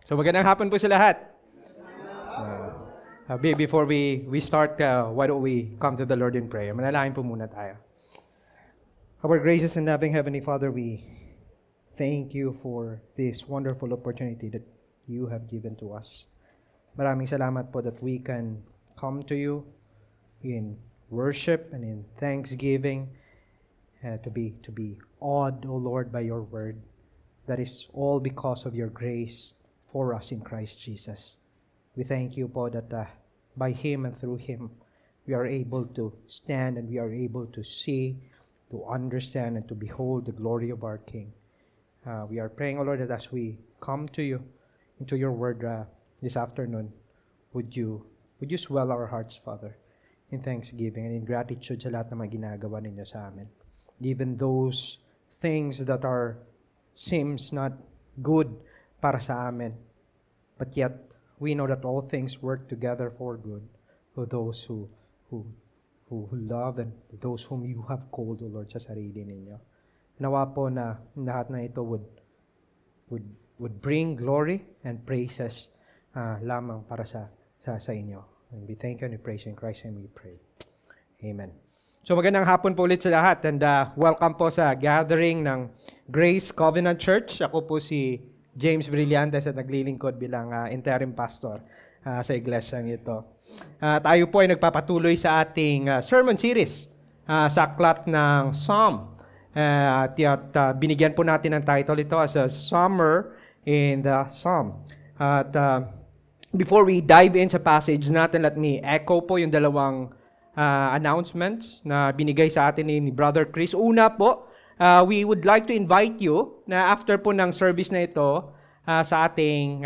So magandang hapon po sa lahat. Before we start, why don't we come to the Lord in prayer? Manalangin po muna tayo. Our gracious and loving Heavenly Father, we thank you for this wonderful opportunity that you have given to us. Maraming salamat po that we can come to you in worship and in thanksgiving, to be awed, O Lord, by your word. That is all because of your grace for us in Christ Jesus. We thank you po that by Him and through Him, we are able to stand and we are able to see, to understand, and to behold the glory of our King. We are praying, O Lord, that as we come to you, into your word this afternoon, would you swell our hearts, Father, in thanksgiving and in gratitude sa lahat ng mga ginagawa ninyo sa amin. Even those things that seems not good para sa amin, but yet we know that all things work together for good for those who love and those whom you have called, O Lord, sa sarili ninyo. Nawa po na lahat na ito would bring glory and praises lamang para sa inyo. And we thank you and we praise you in Christ and we pray. Amen. So magandang hapon po ulit sa lahat and welcome po sa gathering ng Grace Covenant Church. Ako po si James Brillantes at naglilingkod bilang interim pastor sa iglesyang ito. Tayo po ay nagpapatuloy sa ating sermon series sa aklat ng Psalm. At binigyan po natin ang title ito as a Summer in the Psalm. At before we dive in sa passage natin, let me echo po yung dalawang announcements na binigay sa atin ni Brother Chris. Una po, we would like to invite you na after po ng service na ito sa ating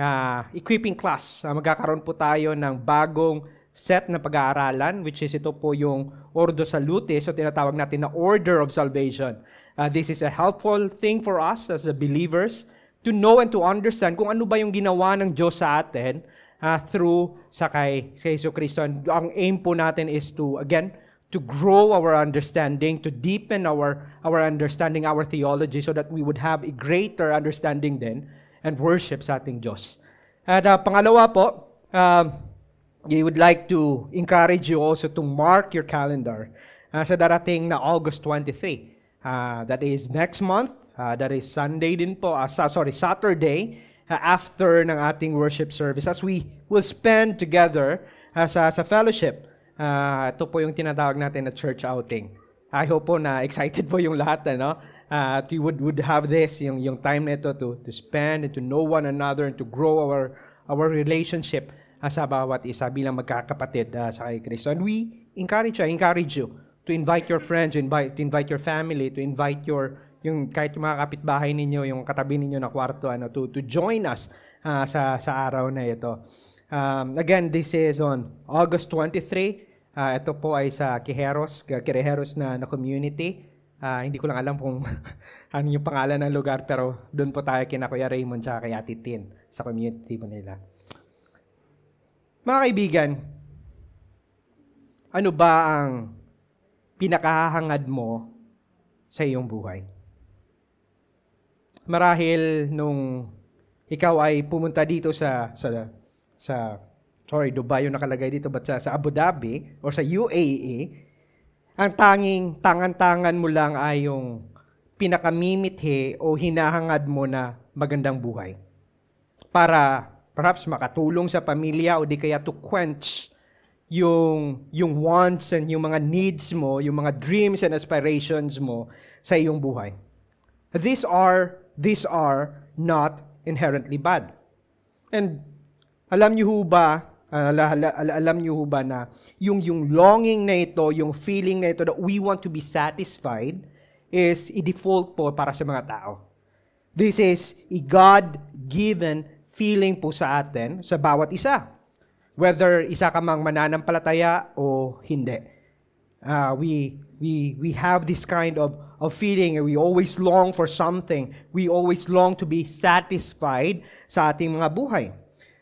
equipping class. Magkakaroon po tayo ng bagong set na pag-aaralan, which is ito po yung Ordo Salutis, so tinatawag natin na Order of Salvation. This is a helpful thing for us as believers to know and to understand kung ano ba yung ginawa ng Diyos sa atin through sa Jesu Cristo. Ang aim po natin is to grow our understanding, to deepen our understanding, our theology, so that we would have a greater understanding then and worship sa ating Diyos. At pangalawa po, we would like to encourage you also to mark your calendar sa darating na August 23. That is next month. That is Sunday din po, Saturday, after ng ating worship service, as we will spend together sa fellowship. Ito po yung tinatawag natin na church outing. I hope po na excited po yung lahat, at we would have this, yung time na ito to spend and to know one another and to grow our relationship sa bawat isa bilang magkakapatid sa kay Kristo. And we encourage you to invite your friends, to invite your family, to invite yung kahit yung mga kapitbahay ninyo, yung katabi ninyo na kwarto, to join us sa araw na ito. Again, this is on August 23. Ito po ay sa Querejeros na community. Hindi ko lang alam kung ano yung pangalan ng lugar, pero doon po tayo kina Kuya Raymond at kay Ate Tin sa community po nila. Mga kaibigan, ano ba ang pinakahangad mo sa iyong buhay? Marahil nung ikaw ay pumunta dito sa Dubai yung nakalagay dito, but sa Abu Dhabi or sa UAE, ang tangan-tangan mo lang ay yung pinakamimithi o hinahangad mo na magandang buhay. Para perhaps makatulong sa pamilya o di kaya to quench yung wants and yung mga needs mo, yung mga dreams and aspirations mo sa iyong buhay. These are not inherently bad. And alam niyo ho ba na yung longing na ito, yung feeling na ito that we want to be satisfied is i-default po para sa mga tao. This is a God-given feeling po sa atin, sa bawat isa. Whether isa ka mang mananampalataya o hindi. We have this kind of feeling, and we always long for something. We always long to be satisfied sa ating mga buhay.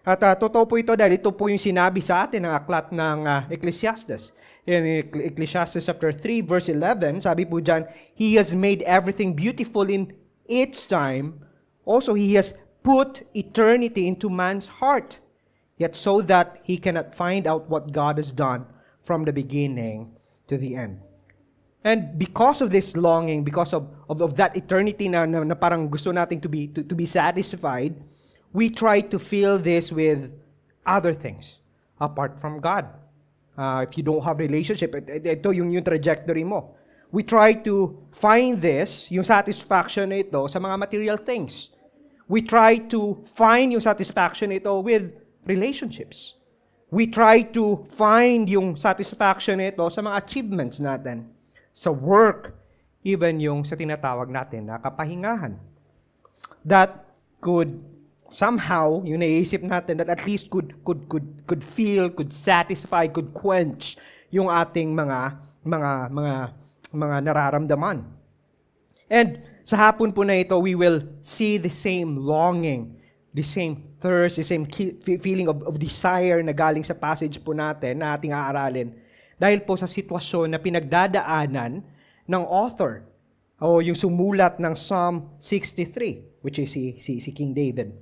At totoo po ito dahil ito po yung sinabi sa atin ng aklat ng Ecclesiastes. In Ecclesiastes chapter 3 verse 11, sabi po dyan, He has made everything beautiful in its time. Also, He has put eternity into man's heart, yet so that he cannot find out what God has done from the beginning to the end. And because of this longing, because of that eternity na parang gusto nating to be satisfied, we try to fill this with other things apart from God. If you don't have relationship, ito yung trajectory mo. We try to find this, yung satisfaction na ito, sa mga material things. We try to find yung satisfaction ito with relationships. We try to find yung satisfaction ito sa mga achievements natin, sa work, even yung sa tinatawag natin na kapahingahan. That could somehow, yung naisip natin, that at least could feel, could satisfy, could quench yung ating mga nararamdaman. And sa hapon po na ito, we will see the same longing, the same thirst, the same feeling of desire na galing sa passage po natin na ating aaralin. Dahil po sa sitwasyon na pinagdadaanan ng author o yung sumulat ng Psalm 63, which is si King David.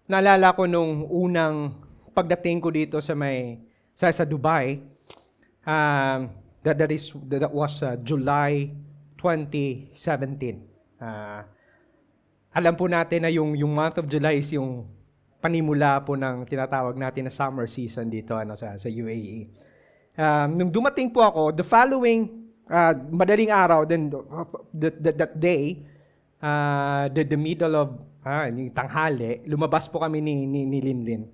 Naalala ko nung unang pagdating ko dito sa Dubai, that was July 2017. Alam po natin na yung month of July is yung panimula po ng tinatawag natin na summer season dito sa UAE. Nung dumating po ako, the following madaling araw, then that day, the middle of yung tanghali, lumabas po kami ni Linlin.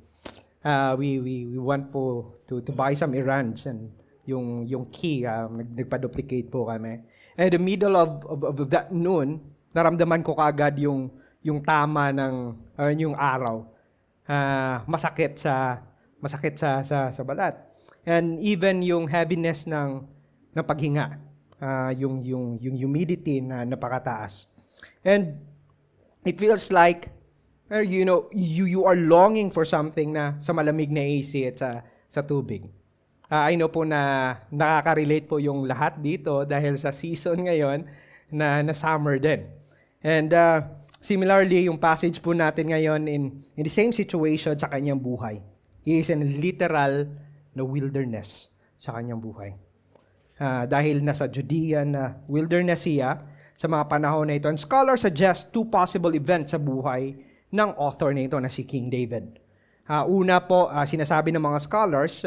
We went po to buy some errands and yung key, nagpa-duplicate po kami. And the middle of that noon, naramdaman ko kaagad yung tama ng yung araw. Masakit sa balat. And even yung heaviness ng paghinga, yung humidity na napakataas. And it feels like you are longing for something na sa malamig na AC at sa tubig. I know po na nakaka-relate po yung lahat dito dahil sa season ngayon na summer din. And similarly, yung passage po natin ngayon in the same situation sa kanyang buhay. He is in literal na wilderness sa kanyang buhay. Dahil nasa Judean na wilderness siya sa mga panahon na ito. And scholars suggest two possible events sa buhay ng author na ito na si King David. Una po, sinasabi ng mga scholars,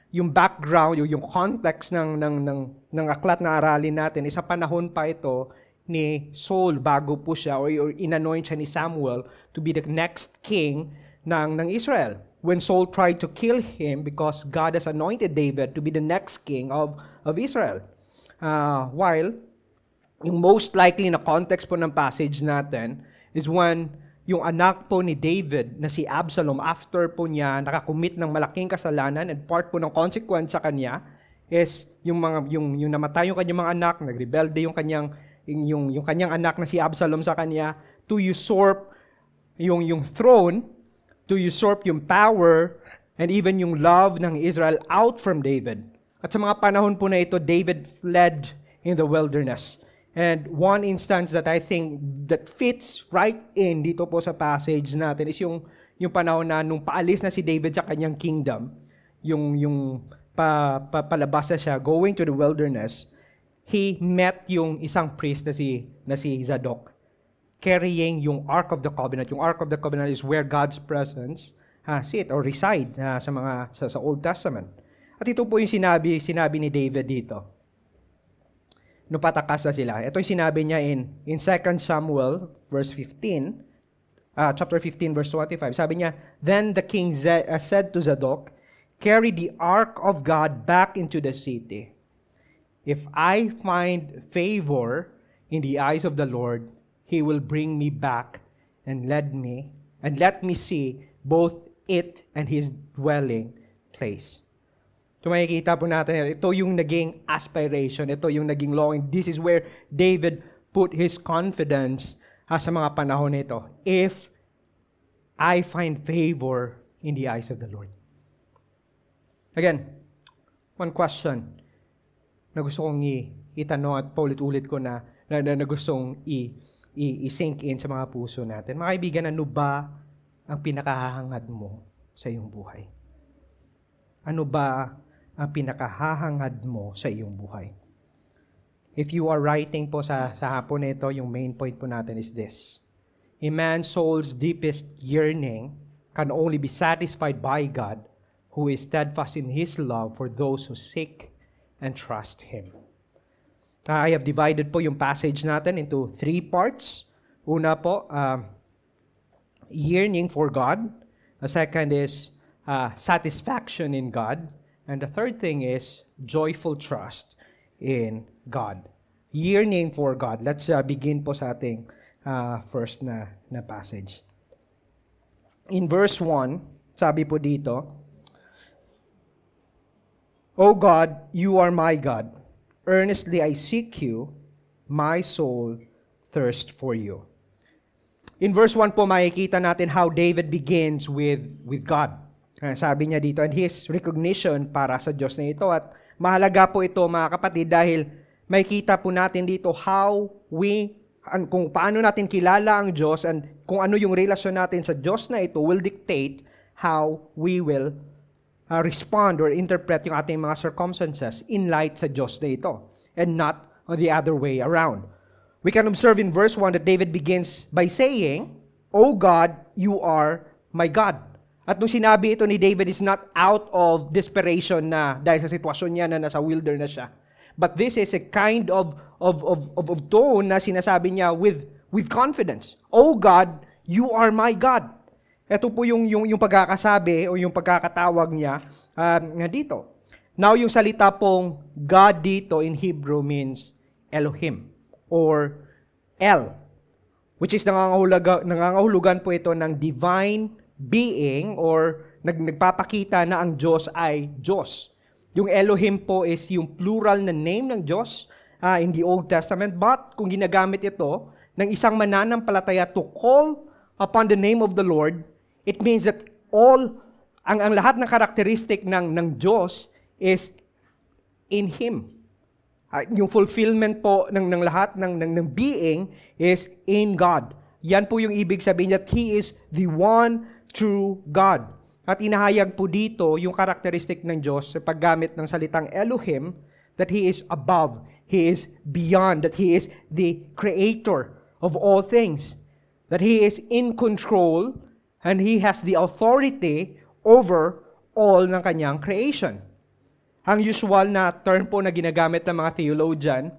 yung background, yung context ng aklat na aralin natin, sa panahon pa ito ni Saul bago po siya or inanoint siya ni Samuel to be the next king ng Israel. When Saul tried to kill him because God has anointed David to be the next king of Israel. While yung most likely na context po ng passage natin is when yung anak po ni David na si Absalom, after po niya nakakumit ng malaking kasalanan and part po ng consequence sa kanya is yung namatay yung kanyang mga anak, nagrebelde yung kanyang anak na si Absalom sa kanya to usurp yung throne, to usurp yung power and even yung love ng Israel out from David. At sa mga panahon po na ito, David fled in the wilderness. And one instance that I think that fits right in dito po sa passage natin is yung panahon na nung paalis na si David sa kanyang kingdom, palabas na siya, going to the wilderness, he met yung isang priest na si Zadok, carrying yung Ark of the Covenant. Yung Ark of the Covenant is where God's presence sit or reside sa Old Testament. At ito po yung sinabi ni David dito. Nung patakas na sila. Ito yung sinabi niya in 2 Samuel verse 15, chapter 15 verse 25. Sabi niya, "Then the king said to Zadok, 'Carry the ark of God back into the city. If I find favor in the eyes of the Lord, He will bring me back and let me see both it and His dwelling place.'" So makikita po natin, ito yung naging aspiration, ito yung naging longing. This is where David put his confidence sa mga panahon nito. If I find favor in the eyes of the Lord. Again, one question na gusto kong itanong at paulit-ulit ko na gustong i-sink in sa mga puso natin. Mga kaibigan, ano ba ang pinakahahangad mo sa iyong buhay? Ano ba ang pinakahahangad mo sa iyong buhay? If you are writing po sa hapon na ito, yung main point po natin is this. A man's soul's deepest yearning can only be satisfied by God, who is steadfast in His love for those who seek and trust Him. I have divided po yung passage natin into 3 parts. Una po, yearning for God. The second is satisfaction in God. And the third thing is joyful trust in God. Yearning for God. Let's begin po sa ating first na passage. In verse 1, sabi po dito, O God, you are my God. Earnestly I seek you. My soul thirsts for you. In verse 1 po, makikita natin how David begins with God. Sabi niya dito, and his recognition para sa Diyos na ito. At mahalaga po ito, mga kapatid, dahil makikita po natin dito kung paano natin kilala ang Diyos and kung ano yung relasyon natin sa Diyos na ito will dictate how we will respond or interpret yung ating mga circumstances in light sa Diyos na ito and not on the other way around. We can observe in verse 1 that David begins by saying, O God, you are my God. At nung sinabi ito ni David is not out of desperation na dahil sa sitwasyon niya na nasa wilderness siya. But this is a kind of tone na sinasabi niya with confidence. Oh God, you are my God. Ito po yung pagkakasabi o yung pagkakatawag niya dito. Now, yung salita pong God dito in Hebrew means Elohim or El, which is nangangahulugan po ito ng divine being or nagpapakita na ang Diyos ay Diyos. Yung Elohim po is yung plural na name ng Diyos in the Old Testament. But kung ginagamit ito ng isang mananampalataya to call upon the name of the Lord, it means that ang lahat ng karakteristik ng Diyos is in Him. Yung fulfillment po ng lahat ng being is in God. Yan po yung ibig sabihin that He is the one true God. At inahayag po dito yung karakteristik ng Diyos sa paggamit ng salitang Elohim, that He is above, He is beyond, that He is the creator of all things, that He is in control, and He has the authority over all ng kanyang creation. Ang usual na term po na ginagamit ng mga theologian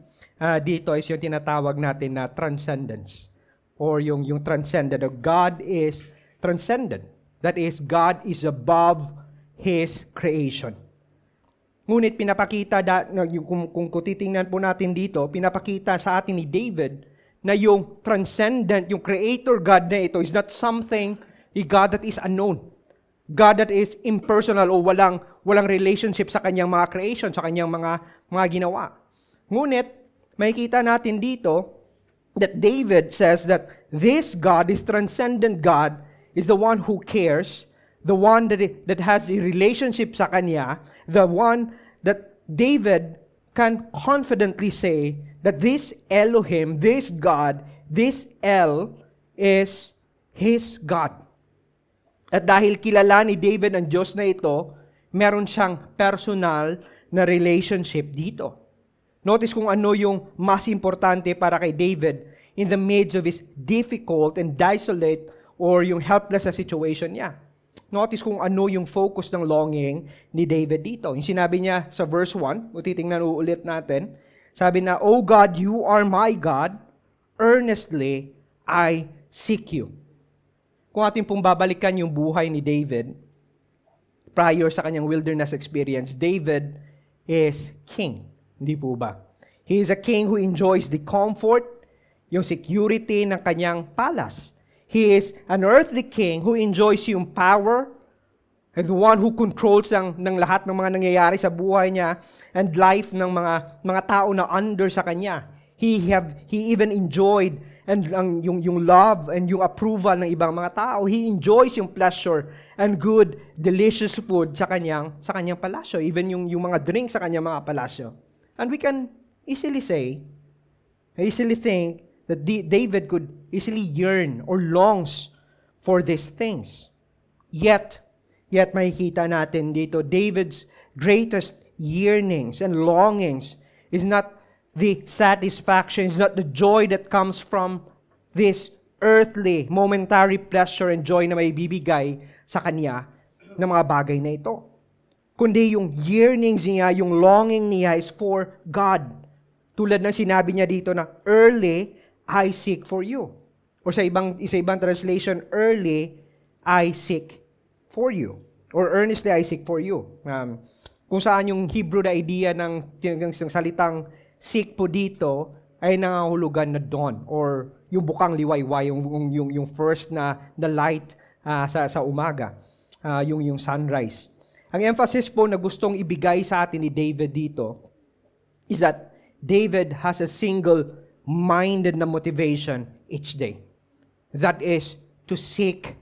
dito is yung tinatawag natin na transcendence, or yung transcendent. God is transcendent. That is, God is above His creation. Ngunit pinapakita, kung titingnan po natin dito, pinapakita sa atin ni David na yung transcendent, yung creator God na ito is not something, a God that is unknown. God that is impersonal o walang relationship sa kanyang mga creation, sa kanyang mga ginawa. Ngunit, makikita natin dito that David says that this God, this transcendent God, is the one who cares, the one that has a relationship sa Kanya, the one that David can confidently say that this Elohim, this God, this El is his God. At dahil kilala ni David ang Diyos na ito, meron siyang personal na relationship dito. Notice kung ano yung mas importante para kay David in the midst of his difficult and desolate or yung helpless na situation niya. Notice kung ano yung focus ng longing ni David dito. Yung sinabi niya sa verse 1, titingnan uulit natin, sabi na, O God, you are my God, earnestly I seek you. Kung ating pong babalikan yung buhay ni David, prior sa kanyang wilderness experience, David is king. Hindi po ba? He is a king who enjoys the comfort, yung security ng kanyang palace. He is an earthly king who enjoys yung power and the one who controls ng lahat ng mga nangyayari sa buhay niya and life ng mga tao na under sa kanya. He even enjoyed and yung love and yung approval ng ibang mga tao. He enjoys yung pleasure and good, delicious food sa kanyang palasyo. Even yung mga drinks sa kanyang mga palasyo. And we can easily think that David could easily yearn or longs for these things. Yet makikita natin dito, David's greatest yearnings and longings is not the satisfaction, is not the joy that comes from this earthly, momentary pleasure and joy na may bibigay sa kanya ng mga bagay na ito. Kundi yung yearnings niya, yung longing niya is for God. Tulad ng sinabi niya dito na, early, I seek for you. Or sa ibang translation, early, I seek for you. Or earnestly, I seek for you. Kung saan yung Hebrew na idea ng salitang seek po dito ay nangangahulugan na dawn or yung bukang liwayway, yung first na light sa umaga, yung sunrise. Ang emphasis po na gustong ibigay sa atin ni David dito is that David has a single-minded na motivation each day. That is to seek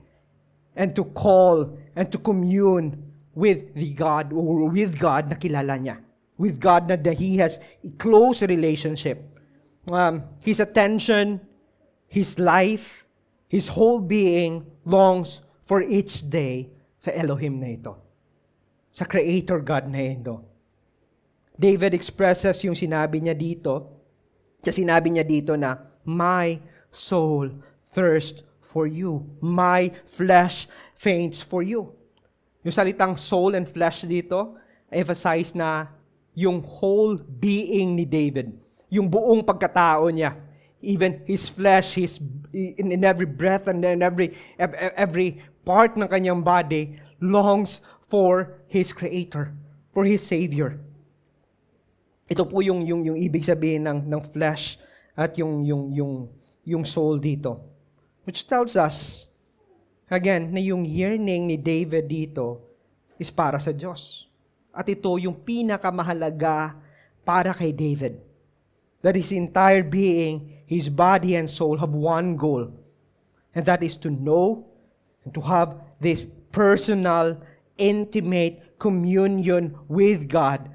and to call and to commune with the God or with God na kilala niya. With God na he has a close relationship. His attention, his life, his whole being longs for each day sa Elohim na ito. Sa Creator God na ito. David expresses yung sinabi niya dito. Sinabi niya dito na, my soul thirsts for you. My flesh faints for you. Yung salitang soul and flesh dito, emphasize na yung whole being ni David. Yung buong pagkatao niya. Even his flesh, in every breath and in every part ng kanyang body longs for his Creator, for his Savior. Ito po yung ibig sabihin ng flesh at yung soul dito. Which tells us, again, na yung yearning ni David dito is para sa Diyos. At ito yung pinakamahalaga para kay David. That his entire being, his body and soul have one goal. And that is to know and to have this personal, intimate communion with God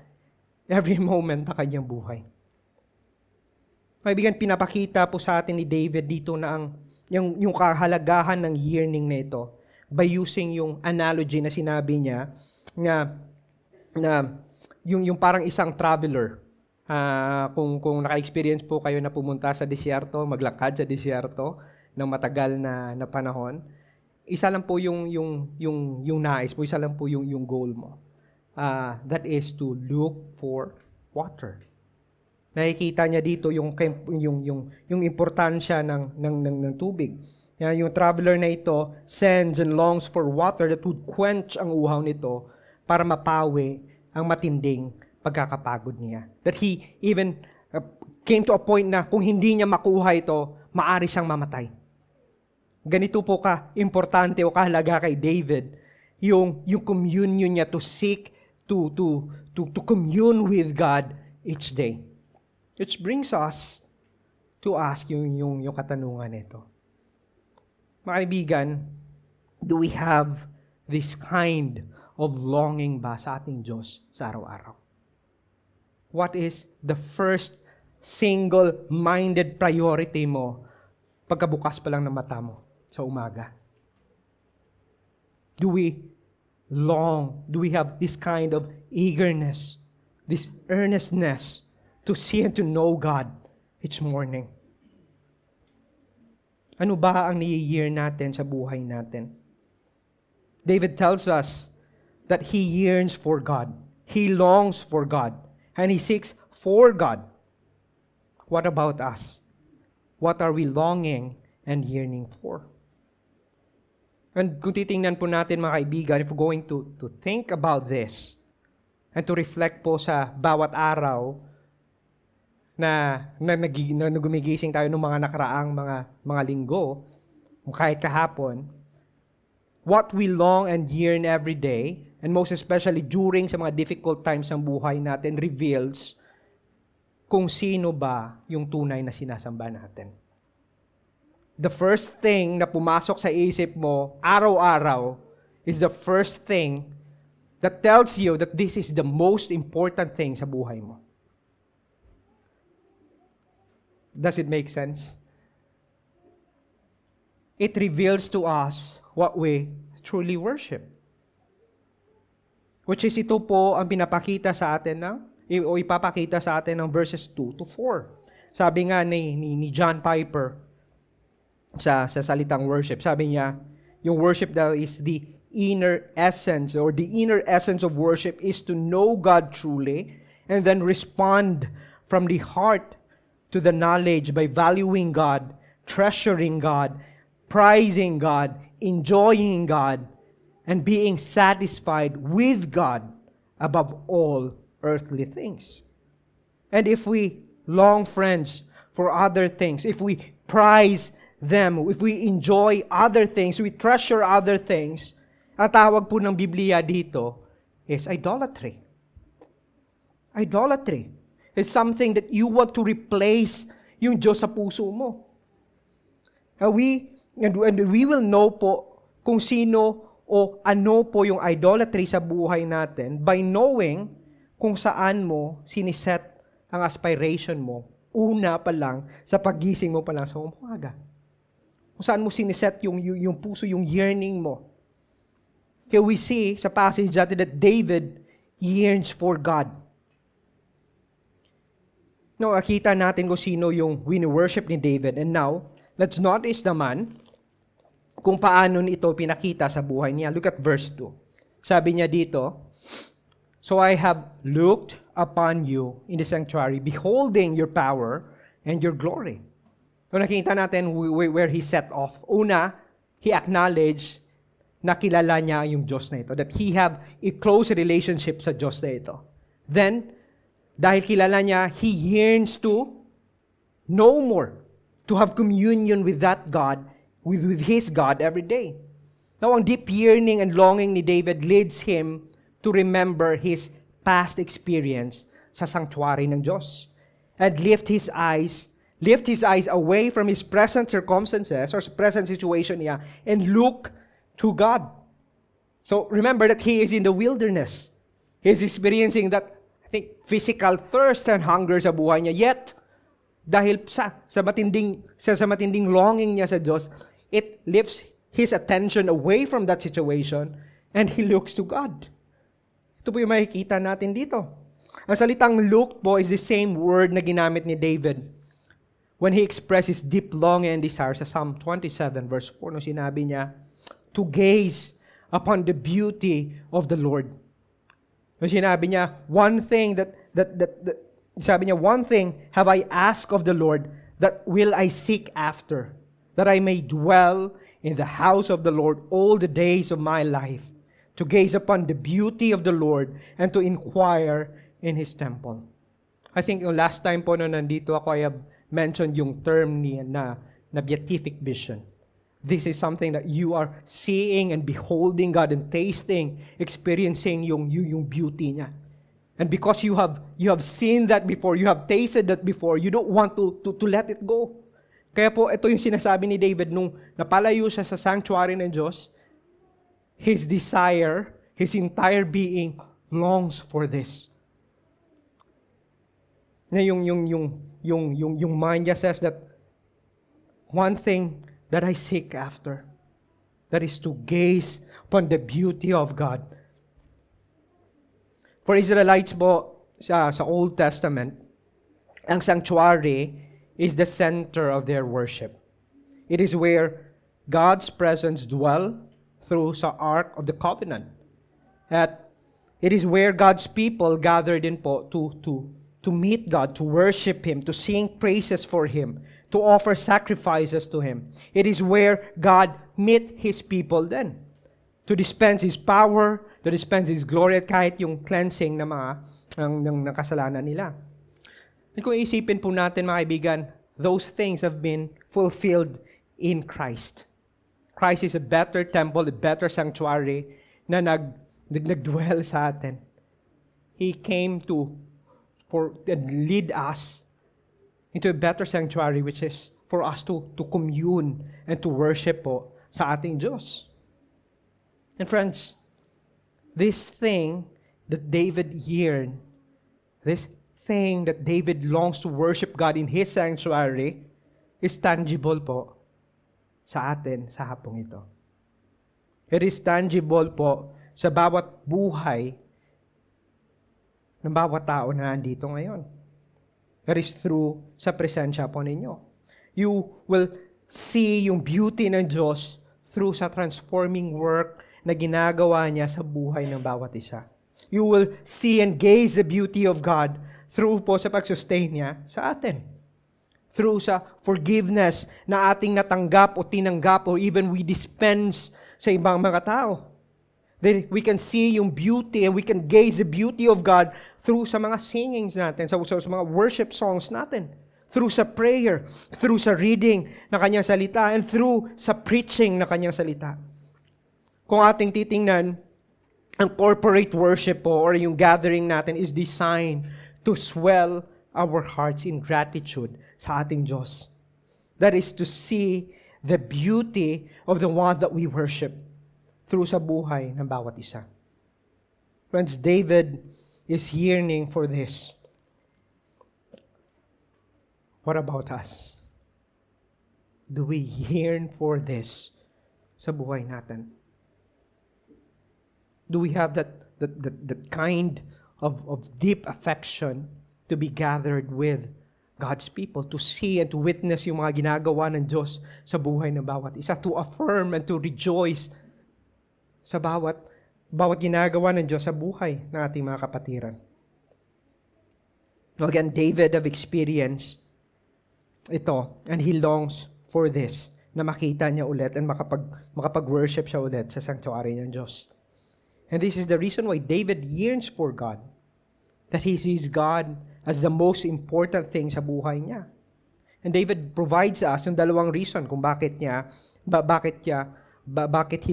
every moment ng kanyang buhay. Kaibigan, pinapakita po sa atin ni David dito na yung kahalagahan ng yearning na ito by using yung analogy na sinabi niya na yung parang isang traveler. Kung naka-experience po kayo na pumunta sa disyerto, maglakad sa disyerto ng matagal na panahon, isa lang po yung nais mo, isa lang po yung goal mo. That is to look for water. Nakikita niya dito yung importansya ng tubig. Yung traveler na ito sends and longs for water that would quench ang uhaw nito para mapawi ang matinding pagkakapagod niya. That he even came to a point na kung hindi niya makuha ito, maari siyang mamatay. Ganito po importante o kahalaga kay David yung communion niya to seek to commune with God each day. Which brings us to ask yung katanungan nito. Mga kaibigan, do we have this kind of longing ba sa ating Diyos sa araw-araw? What is the first single-minded priority mo pagkabukas pa lang ng mata mo sa umaga? Do we have this kind of eagerness, this earnestness to see and to know God each morning? Ano ba ang ni-year natin sa buhay natin? David tells us that he yearns for God. He longs for God. And he seeks for God. What about us? What are we longing and yearning for? And kung titingnan po natin mga kaibigan, if we're going to think about this and to reflect po sa bawat araw na gumigising tayo ng mga nakaraang mga linggo, o kahit kahapon, what we long and yearn every day, and most especially during sa mga difficult times ng buhay natin, reveals kung sino ba yung tunay na sinasamba natin. The first thing na pumasok sa isip mo araw-araw is the first thing that tells you that this is the most important thing sa buhay mo. Does it make sense? it reveals to us what we truly worship. Which is ito po ang pinapakita sa atin o ipapakita sa atin ng verses 2 to 4. Sabi nga ni John Piper sa salitang worship, sabi niya, yung worship daw is the inner essence, or the inner essence of worship is to know God truly and then respond from the heart to the knowledge by valuing God, treasuring God, prizing God, enjoying God, and being satisfied with God above all earthly things. And if we long, friends, for other things, if we prize them, if we enjoy other things, we treasure other things, ang tawag po ng Biblia dito is idolatry. Idolatry is something that you want to replace yung Diyos sa puso mo. And we will know po kung sino o ano po yung idolatry sa buhay natin by knowing kung saan mo siniset ang aspiration mo una pa lang sa pagising mo pa lang sa umaga. Kung saan mo siniset yung puso, yung yearning mo. Here we see sa passage natin that David yearns for God. Now, nakita natin kung sino yung wini-worship ni David. And now, let's notice naman kung paano ito pinakita sa buhay niya. Look at verse 2. Sabi niya dito, "So I have looked upon you in the sanctuary, beholding your power and your glory." So nakita natin where he set off. Una, he acknowledged na kilala niya yung Diyos na ito. That he have a close relationship sa Diyos na ito. Then, dahil kilala niya, he yearns to know more. To have communion with that God, with his God every day. Now, ang deep yearning and longing ni David leads him to remember his past experience sa sanctuary ng Diyos. And lift his eyes away from his present circumstances or present situation niya and look to God. So remember that he is in the wilderness. He is experiencing that, I think, physical thirst and hunger sa buhay niya. Yet, dahil sa matinding longing niya sa Diyos, it lifts his attention away from that situation and he looks to God. Ito po yung makikita natin dito. Ang salitang look po is the same word na ginamit ni David when he expresses deep longing and desire sa Psalm 27 verse 4 no sinabi niya, to gaze upon the beauty of the Lord. No sinabi niya, one thing have I asked of the Lord, that will I seek after, that I may dwell in the house of the Lord all the days of my life, to gaze upon the beauty of the Lord and to inquire in His temple. I think yung last time po na nandito ako, I have mentioned yung term na beatific vision. This is something that you are seeing and beholding God and tasting, experiencing yung beauty niya. And because you have seen that before, you have tasted that before, you don't want to let it go. Kaya po, ito yung sinasabi ni David nung napalayo siya sa sanctuary ng Diyos, his desire, his entire being longs for this. Na yung mind niya says that one thing that I seek after, that is to gaze upon the beauty of God. For Israelites po sa Old Testament, ang sanctuary is the center of their worship. It is where God's presence dwell through sa Ark of the Covenant. At it is where God's people gathered in po to meet God, to worship Him, to sing praises for Him, to offer sacrifices to Him. It is where God meet His people then. To dispense His power, to dispense His glory, at kahit yung cleansing ng ng kasalanan nila. At kung isipin po natin, mga kaibigan, those things have been fulfilled in Christ. Christ is a better temple, a better sanctuary na nagdwell sa atin. He came to lead us into a better sanctuary, which is for us to commune and to worship po sa ating Diyos. And friends, this thing that David yearned, this thing that David longs to worship God in His sanctuary, is tangible po sa atin sa hapong ito. It is tangible po sa bawat buhay ng bawat tao na nandito ngayon. It is through sa presensya po ninyo. You will see yung beauty ng Diyos through sa transforming work na ginagawa niya sa buhay ng bawat isa. You will see and gaze the beauty of God through po sa pag-sustain niya sa atin. Through sa forgiveness na ating natanggap o tinanggap o even we dispense sa ibang mga tao. Then we can see yung beauty and we can gaze the beauty of God through sa mga singings natin, sa mga worship songs natin. Through sa prayer, through sa reading na kanyang salita, and through sa preaching na kanyang salita. Kung ating titingnan, ang corporate worship po or yung gathering natin is designed to swell our hearts in gratitude sa ating Diyos. That is to see the beauty of the one that we worship through sa buhay ng bawat isa. Friends, David is yearning for this. What about us? Do we yearn for this sa buhay natin? Do we have that kind of deep affection to be gathered with God's people, to see and to witness yung mga ginagawa ng Diyos sa buhay ng bawat isa, to affirm and to rejoice sa bawat ginagawa ng Diyos sa buhay ng ating mga kapatiran? Again, David have experienced ito, and he longs for this, na makita niya ulit and makapag-worship siya ulit sa sanctuary ng Diyos. And this is the reason why David yearns for God, that he sees God as the most important thing sa buhay niya. And David provides us yung dalawang reason kung bakit he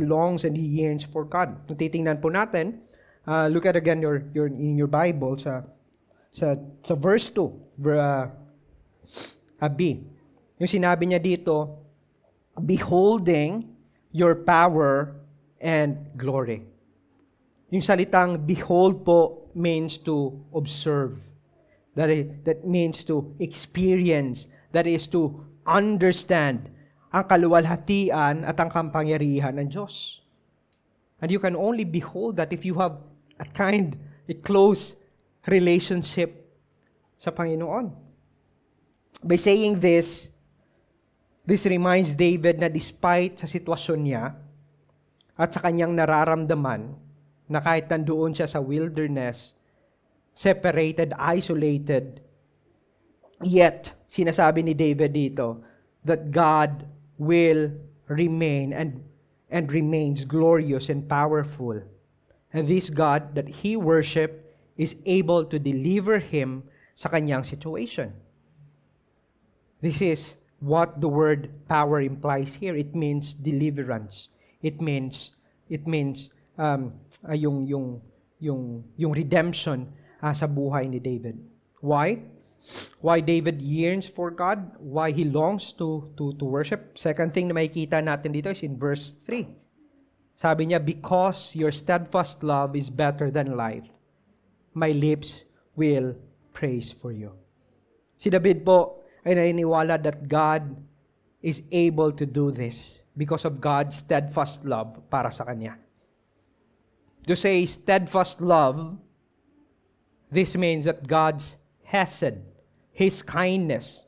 longs and he yearns for God. Kung titingnan po natin, look at again in your Bible sa verse 2, B. Yung sinabi niya dito, beholding your power and glory. Yung salitang behold po means to observe. That means to experience. That is to understand ang kaluwalhatian at ang kapangyarihan ng Diyos. And you can only behold that if you have a close relationship sa Panginoon. By saying this reminds David na despite sa sitwasyon niya at sa kanyang nararamdaman, na kahit nandoon siya sa wilderness, separated, isolated, yet, sinasabi ni David dito, that God will remain and remains glorious and powerful. And this God that he worshiped is able to deliver him sa kanyang situation. This is what the word power implies here. It means deliverance. It means yung redemption sa buhay ni David. Why? Why David yearns for God? Why he longs to worship? Second thing na makikita natin dito is in verse 3. Sabi niya, because your steadfast love is better than life, my lips will praise for you. Si David po ay naniniwala that God is able to do this because of God's steadfast love para sa kanya. To say steadfast love, this means that God's hesed, His kindness,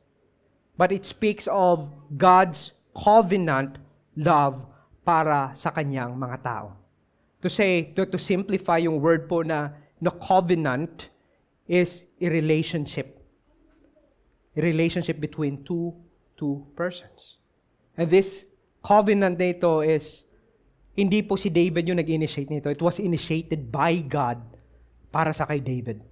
but it speaks of God's covenant love para sa kanyang mga tao. To say, to simplify yung word po na covenant is a relationship. A relationship between two persons. And this covenant nito is, hindi po si David yung nag-initiate nito. It was initiated by God para sa kay David.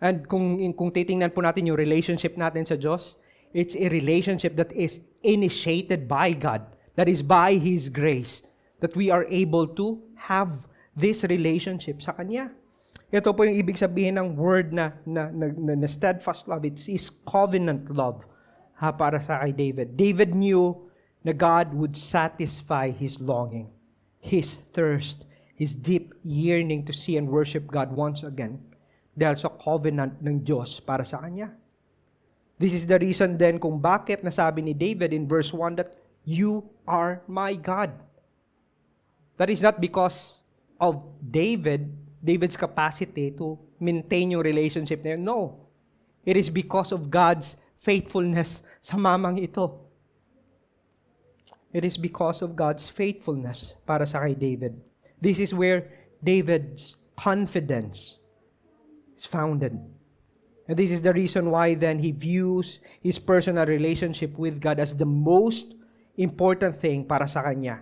And kung titingnan po natin yung relationship natin sa Diyos, it's a relationship that is initiated by God. That is by His grace that we are able to have this relationship sa Kanya. Ito po yung ibig sabihin ng word na steadfast love. It's His covenant love para sa kay David. David knew na God would satisfy his longing, his thirst, his deep yearning to see and worship God once again dahil sa covenant ng Diyos para sa kanya. This is the reason then kung bakit nasabi ni David in verse 1 that You are my God. That is not because of David's capacity to maintain yung relationship na yun. No. It is because of God's faithfulness sa mamang ito. It is because of God's faithfulness para sa kay David. This is where David's confidence is founded. And this is the reason why then he views his personal relationship with God as the most important thing para sa kanya.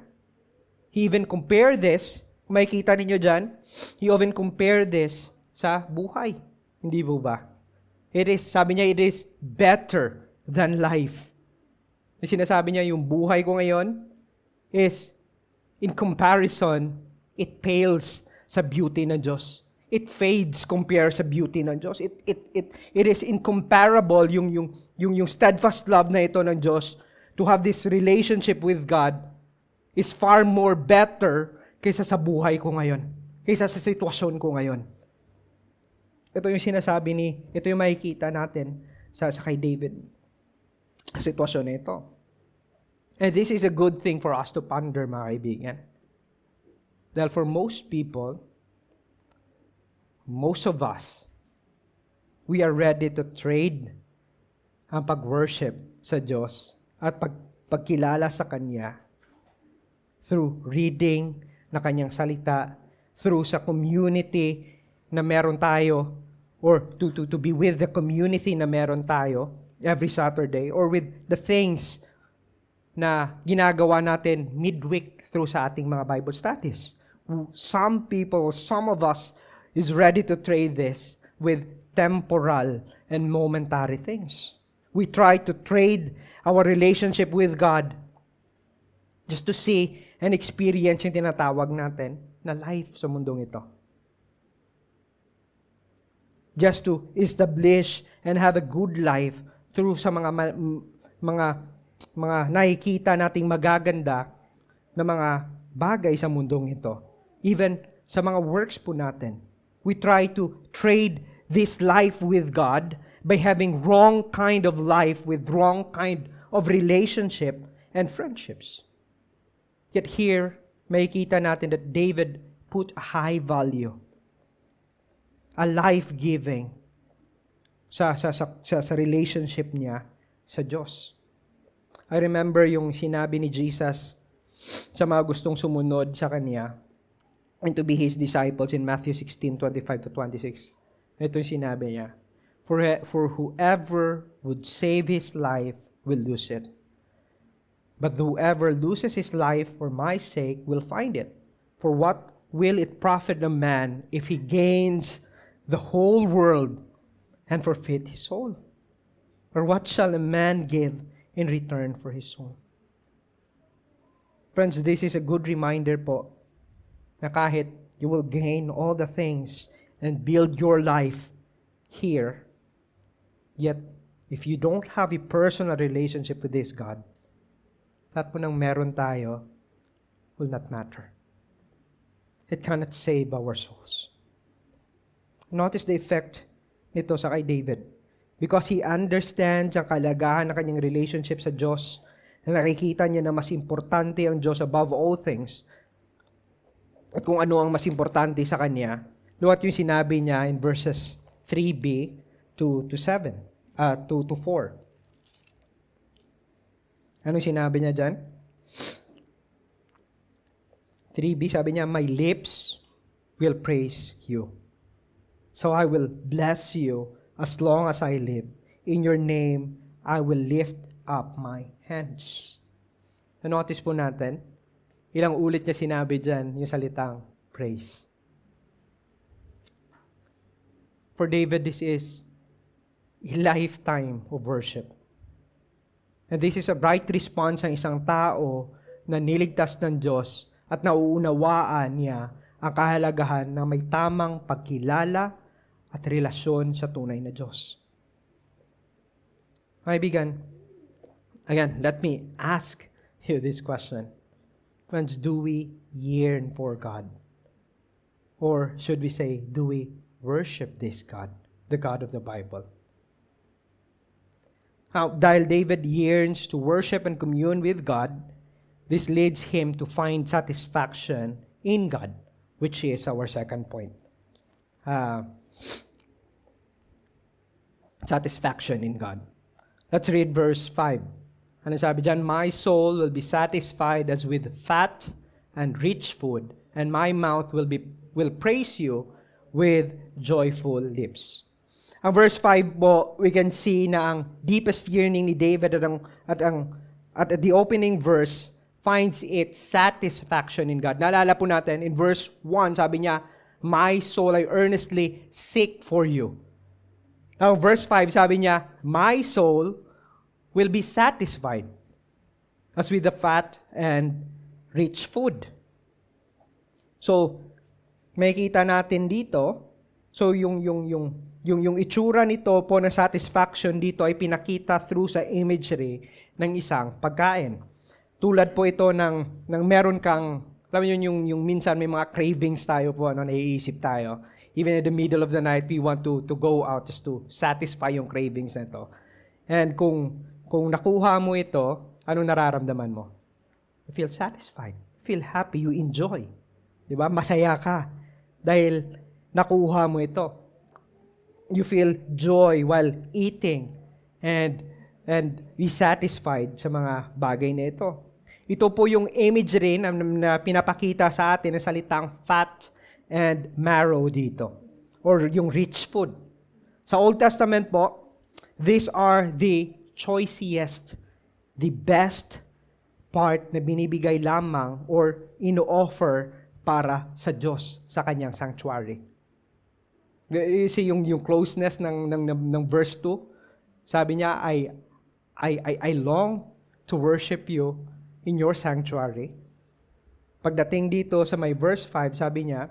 He even compared this, kung makikita ninyo dyan, he even compared this sa buhay. Hindi ba? Sabi niya, it is better than life. Sinasabi niya, yung buhay ko ngayon is, in comparison, it pales sa beauty ng Diyos. It fades compared sa beauty ng Diyos. It is incomparable yung steadfast love na ito ng Diyos. To have this relationship with God is far more better kaysa sa buhay ko ngayon. Kaysa sa sitwasyon ko ngayon. Ito yung sinasabi ito yung makikita natin sa kay David. Sa sitwasyon na ito. And this is a good thing for us to ponder, mga kaibigan. Dahil for most people, most of us, we are ready to trade ang pag-worship sa Diyos at pagkilala sa Kanya through reading na Kanyang salita, through sa community na meron tayo, or to be with the community na meron tayo every Saturday, or with the things na ginagawa natin midweek through sa ating mga Bible studies. Some people, some of us, is ready to trade this with temporal and momentary things. We try to trade our relationship with God just to see and experience yung tinatawag natin na life sa mundong ito. Just to establish and have a good life through sa mga nakikita nating magaganda na mga bagay sa mundong ito. Even sa mga works po natin. We try to trade this life with God by having wrong kind of life with wrong kind of relationship and friendships. Yet here, makikita natin that David put a high value, a life-giving sa relationship niya sa Diyos. I remember yung sinabi ni Jesus sa mga gustong sumunod sa Kanya and to be His disciples in Matthew 16:25-26. Ito yung sinabi niya, For whoever would save his life will lose it. But whoever loses his life for my sake will find it. For what will it profit a man if he gains the whole world and forfeit his soul? Or what shall a man give in return for his soul? Friends, this is a good reminder po na kahit you will gain all the things and build your life here, yet if you don't have a personal relationship with this God, lahat po ng meron tayo will not matter. It cannot save our souls. Notice the effect nito sa kay David. Because he understands ang kalagahan ng kanyang relationship sa Diyos, na nakikita niya na mas importante ang Diyos above all things. At kung ano ang mas importante sa kanya, luwat yung sinabi niya in verses 3b to 4. Anong sinabi niya dyan? 3b, sabi niya, my lips will praise you. So I will bless you as long as I live. In your name, I will lift up my hands. Notice po natin, ilang ulit niya sinabi dyan yung salitang praise. For David, this is a lifetime of worship. And this is a right response ng isang tao na niligtas ng Diyos at nauunawaan niya ang kahalagahan ng may tamang pagkilala at relasyon sa tunay na Diyos. Kaibigan, again, let me ask you this question. Friends, do we yearn for God? Or should we say, do we worship this God, the God of the Bible? Dahil David yearns to worship and commune with God, this leads him to find satisfaction in God, which is our second point. Satisfaction in God. Let's read verse 5. Ano sabi dyan? My soul will be satisfied as with fat and rich food, and my mouth will praise you with joyful lips. Ang verse 5 po, we can see na ang deepest yearning ni David at the opening verse finds its satisfaction in God. Naalala po natin, in verse 1, sabi niya, my soul, I earnestly seek for you. Now, verse 5, sabi niya, my soul will be satisfied as with the fat and rich food. So, makikita natin dito, so yung itsura nito po na satisfaction dito ay pinakita through sa imagery ng isang pagkain. Tulad po ito ng meron kang, alam niyo yung minsan may mga cravings tayo po, naiisip tayo. Even in the middle of the night, we want to go out just to satisfy yung cravings na ito. And kung nakuha mo ito, anong nararamdaman mo? You feel satisfied. You feel happy. You enjoy. Diba? Masaya ka. Dahil nakuha mo ito. You feel joy while eating and be satisfied sa mga bagay na ito. Ito po yung imagery na pinapakita sa atin ng salitang fat and marrow dito. Or yung rich food. Sa Old Testament po, these are the choicest, the best part na binibigay lamang or ino-offer para sa Diyos sa kanyang sanctuary. You see yung closeness ng verse 2. Sabi niya, I long to worship you in your sanctuary. Pagdating dito sa may verse 5, sabi niya,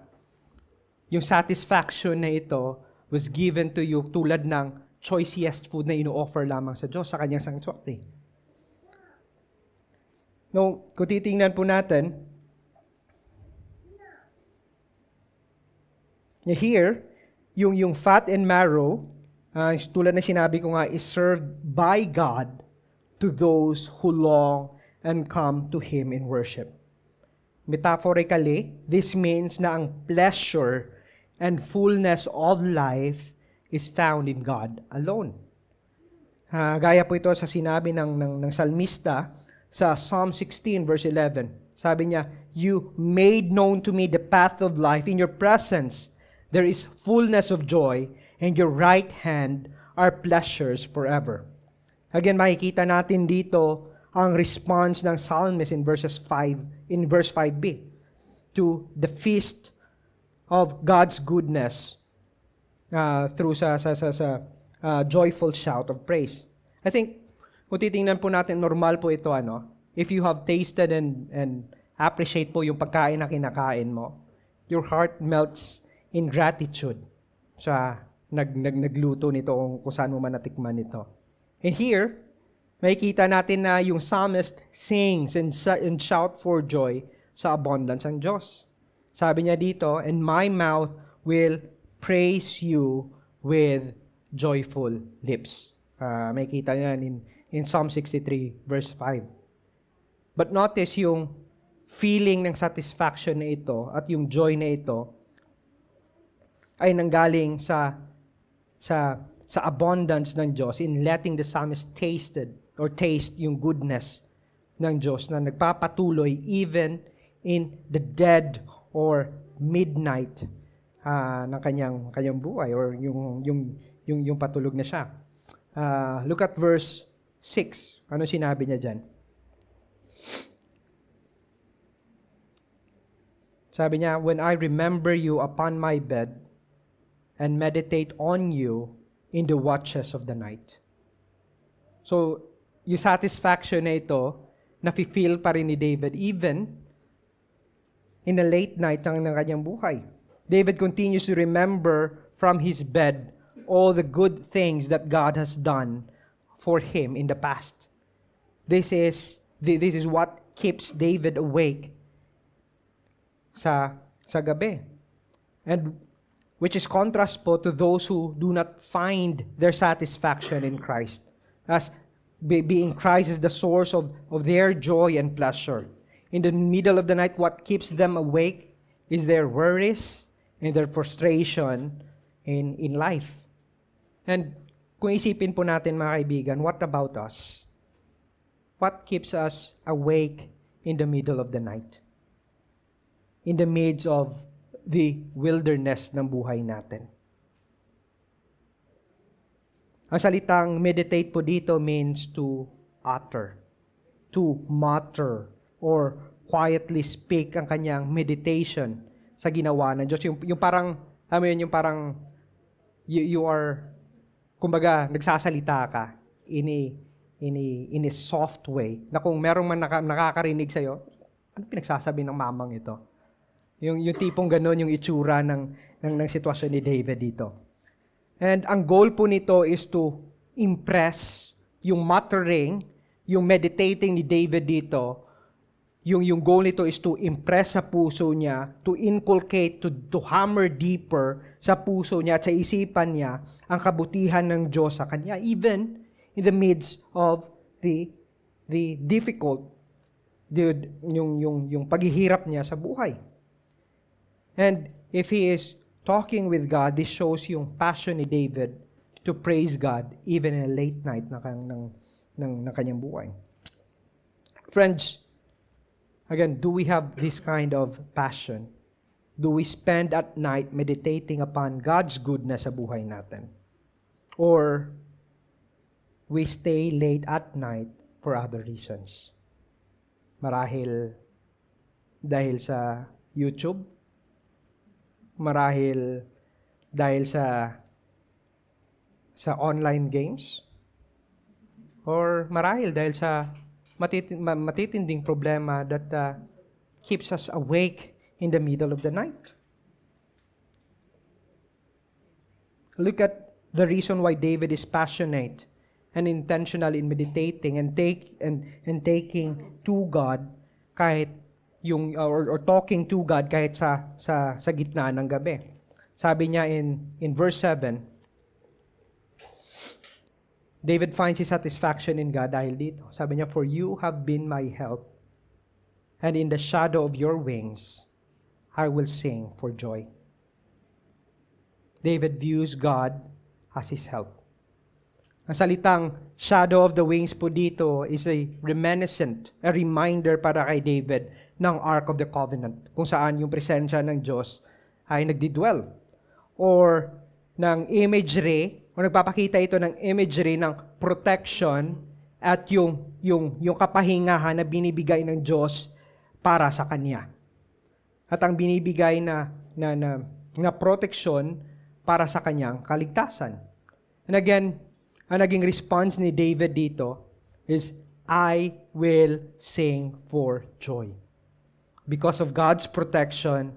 yung satisfaction na ito was given to you tulad ng choicest food na ino-offer lamang sa Diyos sa kanyang sanctuary. No, kung titingnan po natin, here, yung fat and marrow, tulad na sinabi ko nga, is served by God to those who long and come to Him in worship. Metaphorically, this means na ang pleasure and fullness of life is found in God alone. Gaya po ito sa sinabi ng salmista sa Psalm 16 verse 11. Sabi niya, you made known to me the path of life. In your presence, there is fullness of joy, and your right hand are pleasures forever. Again, makikita natin dito ang response ng psalmist in verse 5b, to the feast of God's goodness through sa joyful shout of praise. I think, kung titingnan po natin, normal po ito, if you have tasted and appreciate po yung pagkain na kinakain mo, your heart melts in gratitude sa nagluto nito kung saan mo man natikman ito. And here, makikita natin na yung psalmist sings and shout for joy sa abundance ng Diyos. Sabi niya dito, and my mouth will praise you with joyful lips. Makikita niya in Psalm 63 verse 5. But notice yung feeling ng satisfaction na ito at yung joy na ito ay nanggaling sa abundance ng Diyos in letting the psalmist taste yung goodness ng Diyos na nagpapatuloy even in the dead or midnight ng kanyang buhay or yung patulog na siya. Look at verse 6. Ano sinabi niya dyan? Sabi niya, when I remember you upon my bed and meditate on you in the watches of the night. So, yung satisfaction na ito, nafe-feel pa rin ni David even in the late night ng kanyang buhay. David continues to remember from his bed all the good things that God has done for him in the past. This is what keeps David awake sa gabi. And which is contrast po to those who do not find their satisfaction in Christ. As being Christ is the source of their joy and pleasure. In the middle of the night, what keeps them awake is their worries and their frustration in life. And kung isipin po natin mga kaibigan, what about us? What keeps us awake in the middle of the night? In the midst of the wilderness ng buhay natin. Ang salitang meditate po dito means to utter, to mutter, or quietly speak ang kanyang meditation sa ginawa ng Diyos. Yung parang, alam mo yun, yung parang you are, kumbaga, nagsasalita ka in a soft way, na kung merong man nakakarinig sa'yo, ano pinagsasabi ng mamang ito? Yung tipong gano'n yung itsura ng sitwasyon ni David dito. And ang goal po nito is to impress yung muttering, yung meditating ni David dito. Yung goal nito is to impress sa puso niya, to inculcate, to hammer deeper sa puso niya at sa isipan niya ang kabutihan ng Diyos sa kanya, even in the midst of the difficult, yung paghihirap niya sa buhay. And if he is talking with God, this shows yung passion ni David to praise God even in a late night ng kanyang buhay. Friends, again, do we have this kind of passion? Do we spend at night meditating upon God's goodness sa buhay natin? Or we stay late at night for other reasons? Marahil dahil sa YouTube? Marahil dahil sa online games? Or marahil dahil sa matitinding problema that keeps us awake in the middle of the night? Look at the reason why David is passionate and intentional in meditating and taking to God kahit or talking to God kahit sa gitna ng gabi. Sabi niya in verse 7, David finds his satisfaction in God dahil dito. Sabi niya, "For you have been my help, and in the shadow of your wings, I will sing for joy." David views God as his help. Ang salitang shadow of the wings po dito is a reminiscent, a reminder para kay David ng Ark of the Covenant, kung saan yung presensya ng Diyos ay nagdidwell. Or ng imagery, o nagpapakita ito ng imagery ng protection at yung kapahingahan na binibigay ng Diyos para sa Kanya. At ang binibigay na protection para sa Kanyang kaligtasan. And again, ang naging response ni David dito is, "I will sing for joy." Because of God's protection,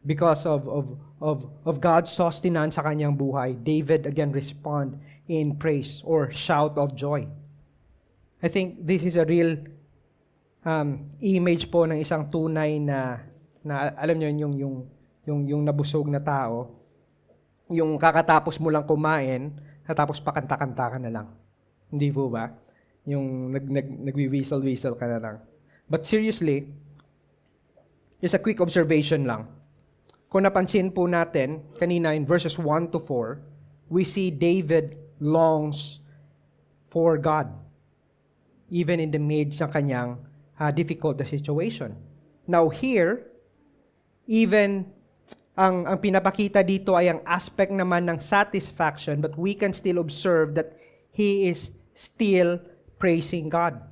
because of God's sustenance sa kanyang buhay, David again respond in praise or shout of joy. I think this is a real image po ng isang tunay na alam niyo yung nabusog na tao, yung kakatapos mo lang kumain, tapos pakanta-kanta ka na lang. Hindi po ba? Yung nagwi-whistle-whistle ka na lang. But seriously, just a quick observation lang. Kung napansin po natin, kanina in verses 1 to 4, we see David longs for God, even in the midst ng kanyang difficult situation. Now here, even ang pinapakita dito ay ang aspect naman ng satisfaction, but we can still observe that he is still praising God.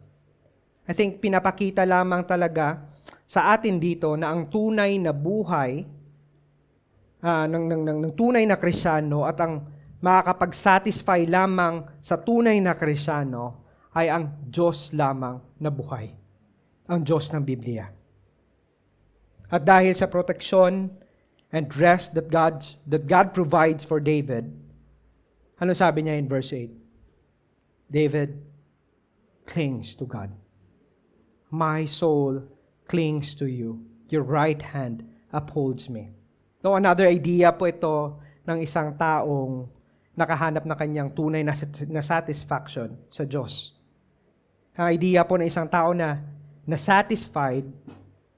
I think pinapakita lamang talaga sa atin dito na ang tunay na buhay ng tunay na Kristiyano at ang makakapag-satisfy lamang sa tunay na Kristiyano ay ang Diyos lamang na buhay, ang Diyos ng Biblia. At dahil sa proteksyon and rest that God provides for David, ano sabi niya in verse 8? David clings to God. "My soul clings to you. Your right hand upholds me." No, another idea po ito ng isang taong nakahanap ng kanyang tunay na satisfaction sa Diyos. Ang idea po ng isang tao na satisfied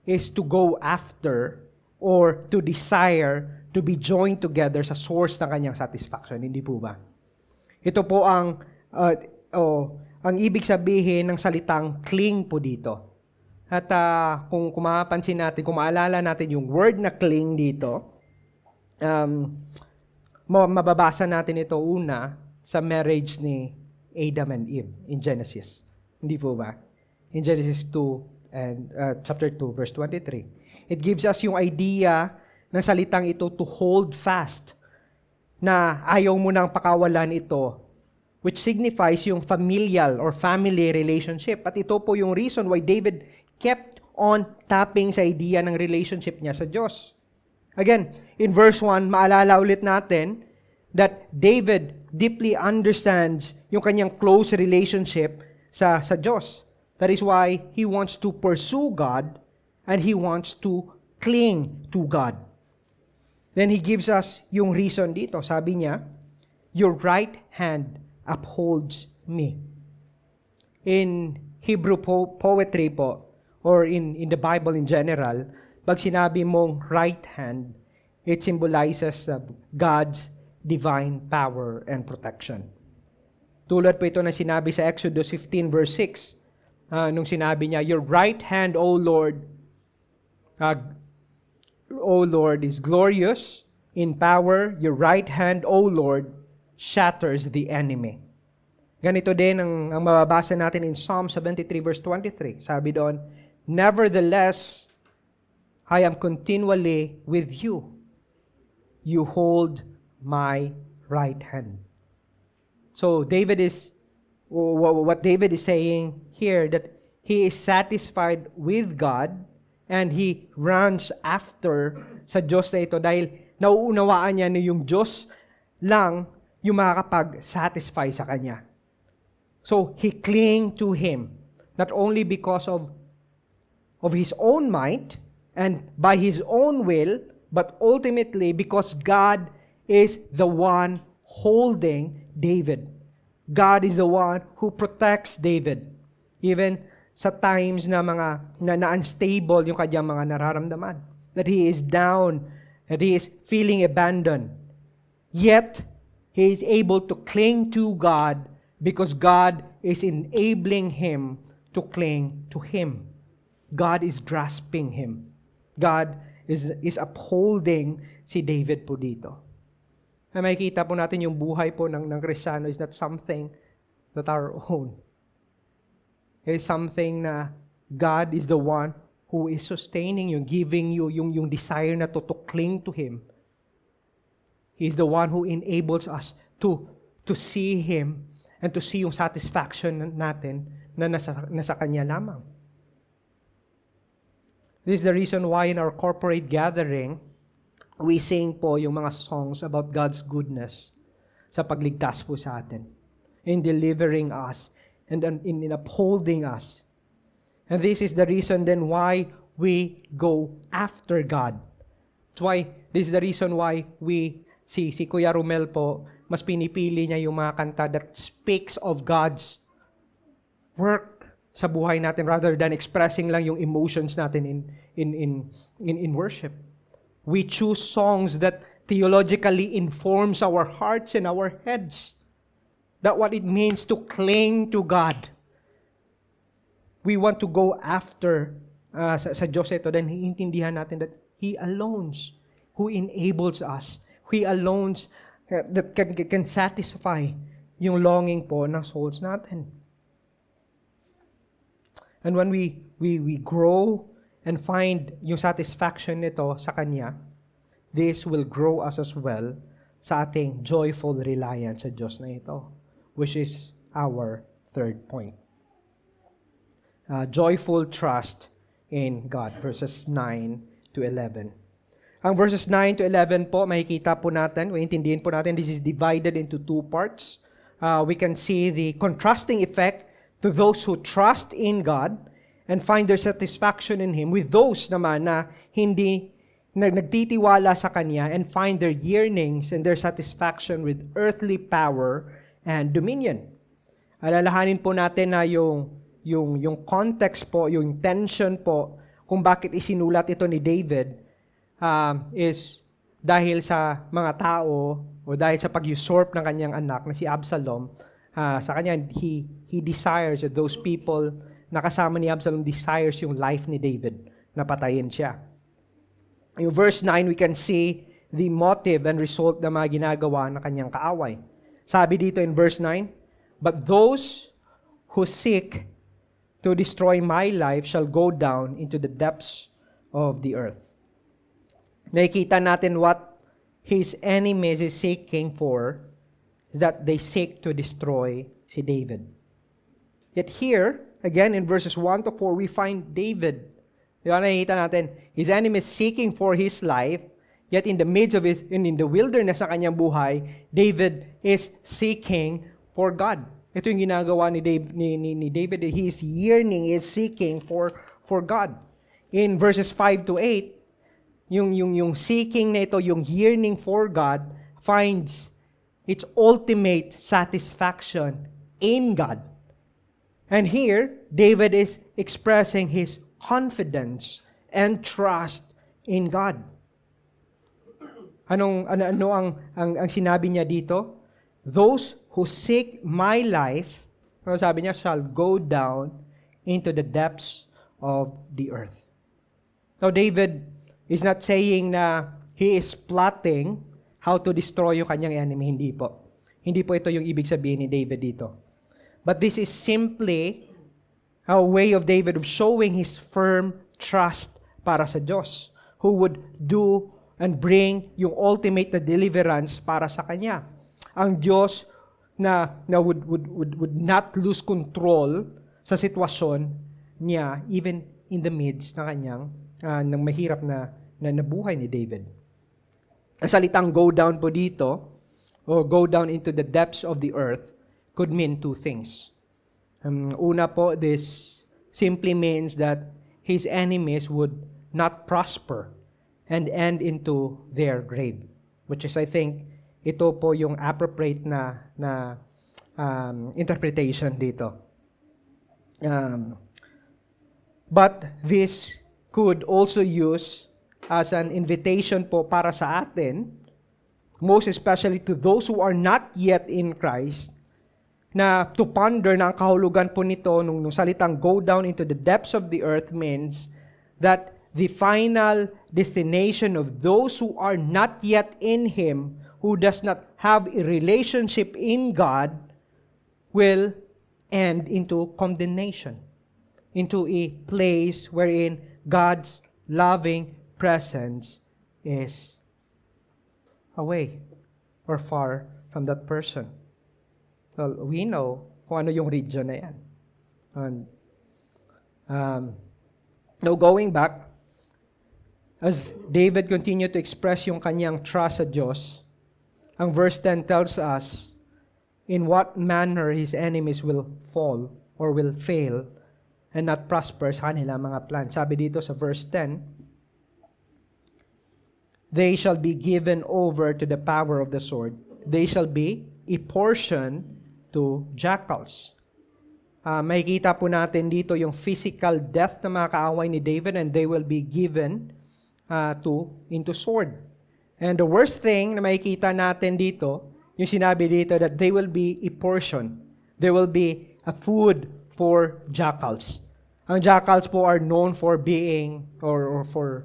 is to go after or to desire to be joined together sa source ng kanyang satisfaction. Hindi po ba? Ito po ang ibig sabihin ng salitang cling po dito. At kung mapapansin natin, kung maalala natin yung word na cling dito, mababasa natin ito una sa marriage ni Adam and Eve in Genesis. Hindi po ba? In Genesis 2 and chapter 2 verse 23. It gives us yung idea ng salitang ito to hold fast, na ayaw mo nang pakawalan ito, which signifies yung familial or family relationship. At ito po yung reason why David kept on tapping sa idea ng relationship niya sa Diyos. Again, in verse 1, maalala ulit natin that David deeply understands yung kanyang close relationship sa Diyos. That is why he wants to pursue God and he wants to cling to God. Then he gives us yung reason dito. Sabi niya, your right hand upholds me. In Hebrew poetry po, or in the Bible in general, pag sinabi mong right hand, it symbolizes God's divine power and protection. Tulad po ito na sinabi sa Exodus 15 verse 6, nung sinabi niya, your right hand, O Lord, is glorious in power. Your right hand, O Lord, shatters the enemy. Ganito din ang mababasa natin in Psalm 73 verse 23. Sabi doon, nevertheless, I am continually with you. You hold my right hand. So what David is saying here, that he is satisfied with God and he runs after sa Diyos na ito dahil nauunawaan niya na yung Diyos lang yung makakapag-satisfy sa kanya. So he cling to Him, not only because of his own might and by his own will, but ultimately because God is the one holding David. God is the one who protects David. Even sa times na unstable yung kanyang mga nararamdaman. That he is down, that he is feeling abandoned. Yet, he is able to cling to God because God is enabling him to cling to Him. God is grasping him. God is upholding si David po dito. Na makikita po natin yung buhay po ng Kristiyano is not something that our own. It is something na God is the one who is sustaining you, giving you yung desire na to cling to Him. He is the one who enables us to see Him and to see yung satisfaction natin na nasa Kanya lamang. This is the reason why in our corporate gathering, we sing po yung mga songs about God's goodness sa pagligtas po sa atin, in delivering us, and in upholding us. And this is the reason then why we go after God. This is the reason why si Kuya Romel po, mas pinipili niya yung mga kanta that speaks of God's work sa buhay natin rather than expressing lang yung emotions natin in worship. We choose songs that theologically informs our hearts and our heads. That what it means to cling to God. We want to go after sa Diyos ito, then iintindihan natin that He alone who enables us. He alone that can satisfy yung longing po ng souls natin. And when we grow and find yung satisfaction nito sa Kanya, this will grow us as well sa ating joyful reliance sa Diyos na ito, which is our third point. Joyful trust in God, verses 9 to 11. Ang verses 9 to 11 po, makikita po natin, intindihin po natin, this is divided into two parts. We can see the contrasting effect to those who trust in God and find their satisfaction in Him with those naman na hindi nagtitiwala sa Kanya and find their yearnings and their satisfaction with earthly power and dominion. Alalahanin po natin na yung context po, yung tension po, kung bakit isinulat ito ni David is dahil sa mga tao o dahil sa pag-usurp ng kanyang anak na si Absalom. Sa kanya, he desires, or those people na kasama ni Absalom desires yung life ni David na patayin siya. In verse 9, we can see the motive and result na mga ginagawa ng kanyang kaaway. Sabi dito in verse 9, "But those who seek to destroy my life shall go down into the depths of the earth." Nakikita natin what his enemies is seeking for is that they seek to destroy si David. Yet here, again in verses 1 to 4, we find David. Diba, nakikita natin, his enemies seeking for his life, yet in the midst of in the wilderness sa kanyang buhay, David is seeking for God. Ito yung ginagawa ni David. His yearning is seeking for God. In verses 5 to 8, yung seeking na ito, yung yearning for God, finds its ultimate satisfaction in God. And here, David is expressing his confidence and trust in God. Ano ang sinabi niya dito? "Those who seek my life," sabi niya, "shall go down into the depths of the earth." Now, David is not saying na he is plotting how to destroy yung kanyang enemy. Hindi po. Hindi po ito yung ibig sabihin ni David dito. But this is simply a way of David of showing his firm trust para sa Diyos, who would do and bring yung ultimate na deliverance para sa kanya. Ang Diyos na would not lose control sa sitwasyon niya even in the midst ng kanyang ng mahirap na buhay ni David. Ang salitang go down po dito, o go down into the depths of the earth, could mean two things. Una po, this simply means that his enemies would not prosper and end into their grave. Which is, I think, ito po yung appropriate na interpretation dito. But this could also use as an invitation po para sa atin, most especially to those who are not yet in Christ, na to ponder na ang kahulugan po nito nung salitang go down into the depths of the earth means that the final destination of those who are not yet in Him, who does not have a relationship in God, will end into condemnation, into a place wherein God's loving presence is away or far from that person. So we know kung ano yung region na yan. And, now going back, as David continued to express yung kanyang trust sa Diyos, ang verse 10 tells us in what manner his enemies will fall or will fail and not prosper sa kanilang mga plans. Sabi dito sa verse 10, "They shall be given over to the power of the sword. They shall be a portion to jackals." Makikita po natin dito yung physical death ng mga kaaway ni David, and they will be given into sword. And the worst thing na makikita natin dito, yung sinabi dito that they will be a portion. They will be a food for jackals. Ang jackals po are known for being or for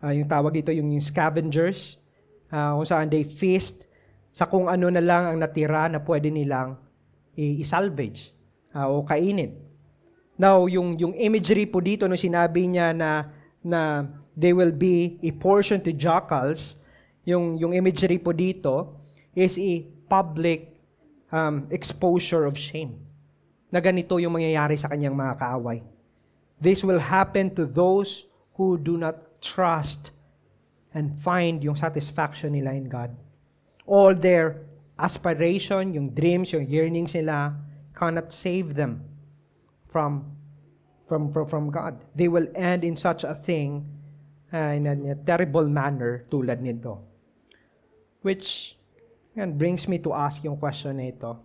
yung tawag dito yung scavengers, kung saan they feast sa kung ano na lang ang natira na pwede nilang i-salvage o kainin. Now, yung imagery po dito no sinabi niya na they will be a portion to jackals, yung imagery po dito is a public exposure of shame. Na ganito yung mangyayari sa kanyang mga kaaway. This will happen to those who do not trust and find yung satisfaction nila in God. All their aspiration, yung dreams, yung yearnings nila cannot save them from God. They will end in such a thing in a terrible manner tulad nito. Which brings me to ask yung question na ito.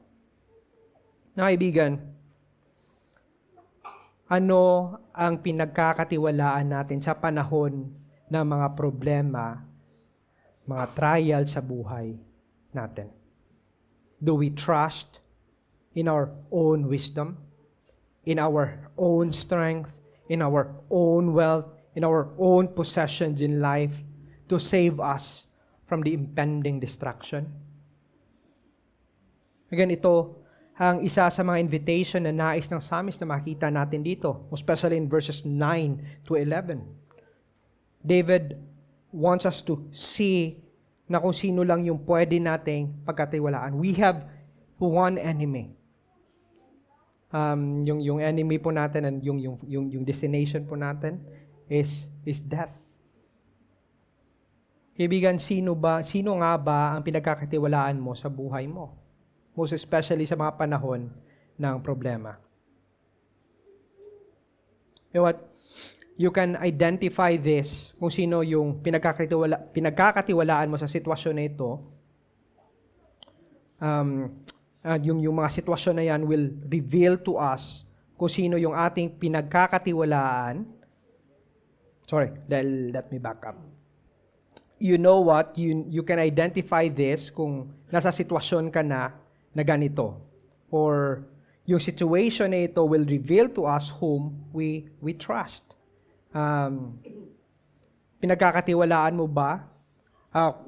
Na kaibigan, ano ang pinagkakatiwalaan natin sa panahon ng mga problema, mga trial sa buhay natin? Do we trust in our own wisdom, in our own strength, in our own wealth, in our own possessions in life to save us from the impending destruction? Again, ito ang isa sa mga invitation na nais ng psalmist na makita natin dito, especially in verses 9 to 11. David wants us to see na kung sino lang yung pwede nating pagkatiwalaan. We have one enemy. Yung enemy po natin and yung destination po natin is death. Kaibigan, sino nga ba ang pinagkakatiwalaan mo sa buhay mo? Most especially sa mga panahon ng problema. You know what? You can identify this kung sino yung pinagkakatiwalaan mo sa sitwasyon na ito. Yung mga sitwasyon na yan will reveal to us kung sino yung ating pinagkakatiwalaan. Sorry, let me back up. You know what? You can identify this kung nasa sitwasyon ka na ganito. Or yung situation na ito will reveal to us whom we trust. Pinagkakatiwalaan mo ba?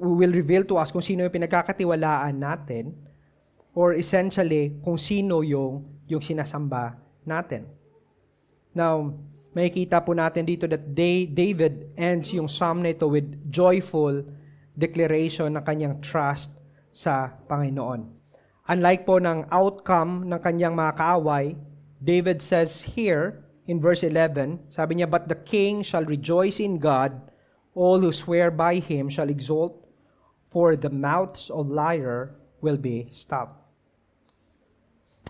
Will reveal to us kung sino yung pinagkakatiwalaan natin, or essentially kung sino yung sinasamba natin. Now, makikita po natin dito that David ends yung psalm na ito with joyful declaration ng kanyang trust sa Panginoon. Unlike po ng outcome ng kanyang mga kaaway, David says here in verse 11, sabi niya, "But the king shall rejoice in God, all who swear by him shall exult, for the mouths of liar will be stopped."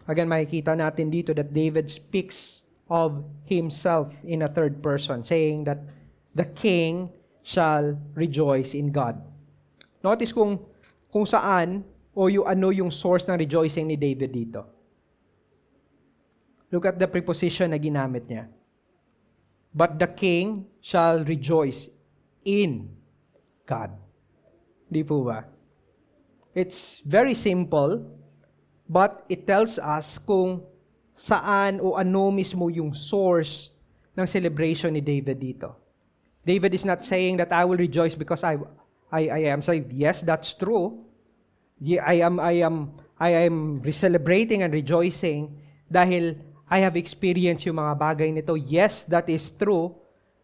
Again, makikita natin dito that David speaks of himself in a third person, saying that the king shall rejoice in God. Notice kung saan o yung source ng rejoicing ni David dito. Look at the preposition na ginamit niya. But the king shall rejoice in God. Di po ba? It's very simple, but it tells us kung saan o ano mismo yung source ng celebration ni David dito. David is not saying that I will rejoice because I am saved. Yes, that's true. I am celebrating and rejoicing dahil I have experienced yung mga bagay nito. Yes, that is true.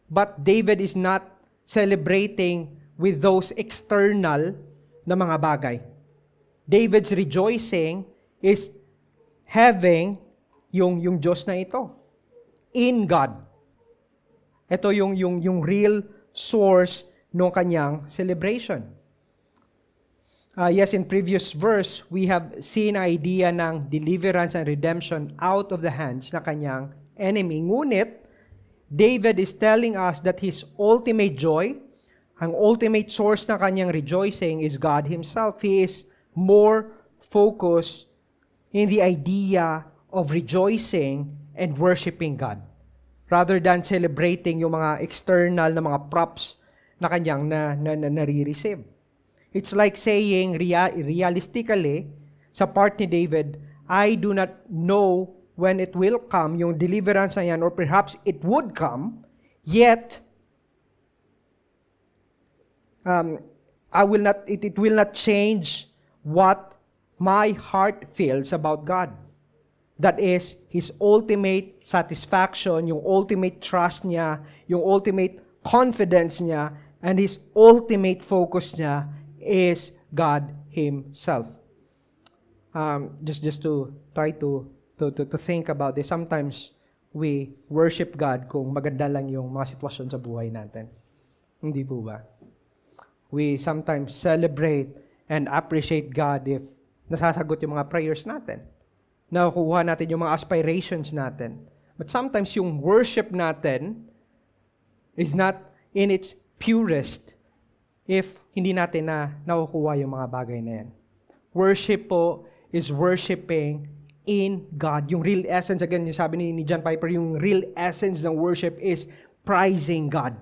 But David is not celebrating with those external na mga bagay. David's rejoicing is having yung Diyos na ito in God. Ito yung real source ng kanyang celebration. Yes, in previous verse, we have seen idea ng deliverance and redemption out of the hands ng kanyang enemy. Ngunit, David is telling us that his ultimate joy, ang ultimate source ng kanyang rejoicing is God Himself. He is more focused in the idea of rejoicing and worshiping God rather than celebrating yung mga external na mga props na kanyang nare-receive. It's like saying, realistically, sa part ni David, I do not know when it will come, yung deliverance na yan, or perhaps it would come, yet, it will not change what my heart feels about God. That is, His ultimate satisfaction, yung ultimate trust niya, yung ultimate confidence niya, and His ultimate focus niya is God Himself. Just to try to think about this. Sometimes we worship God kung maganda lang yung mga sitwasyon sa buhay natin. Hindi po ba? We sometimes celebrate and appreciate God if nasasagot yung mga prayers natin. Nakukuha natin yung mga aspirations natin. But sometimes yung worship natin is not in its purest if hindi natin na nakukuha yung mga bagay na yan. Worship po is worshiping in God. Yung real essence, again, yung sabi ni John Piper, yung real essence ng worship is prizing God.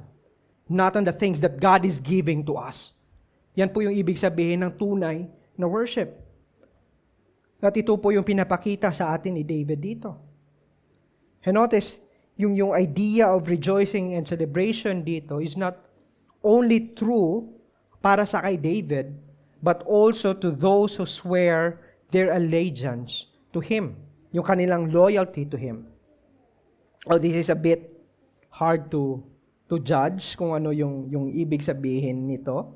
Not on the things that God is giving to us. Yan po yung ibig sabihin ng tunay na worship. At ito po yung pinapakita sa atin ni David dito. And notice, yung idea of rejoicing and celebration dito is not only true para sa kay David, but also to those who swear their allegiance to Him. Yung kanilang loyalty to Him. Oh, this is a bit hard to judge kung ano yung ibig sabihin nito.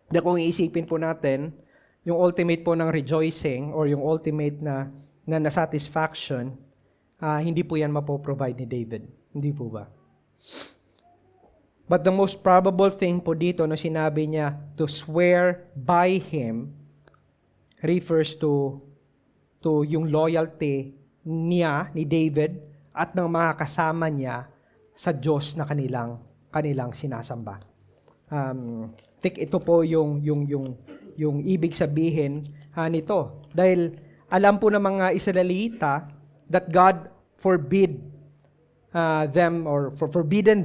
Kung iisipin po natin, yung ultimate po ng rejoicing or yung ultimate na satisfaction, hindi po yan mapoprovide ni David. Hindi po ba? But the most probable thing po dito na sinabi niya to swear by Him refers to yung loyalty niya, ni David, at ng mga kasama niya sa Diyos na kanilang sinasamba. Ito po yung ibig sabihin nito. Dahil alam po ng mga Israelita that God forbidden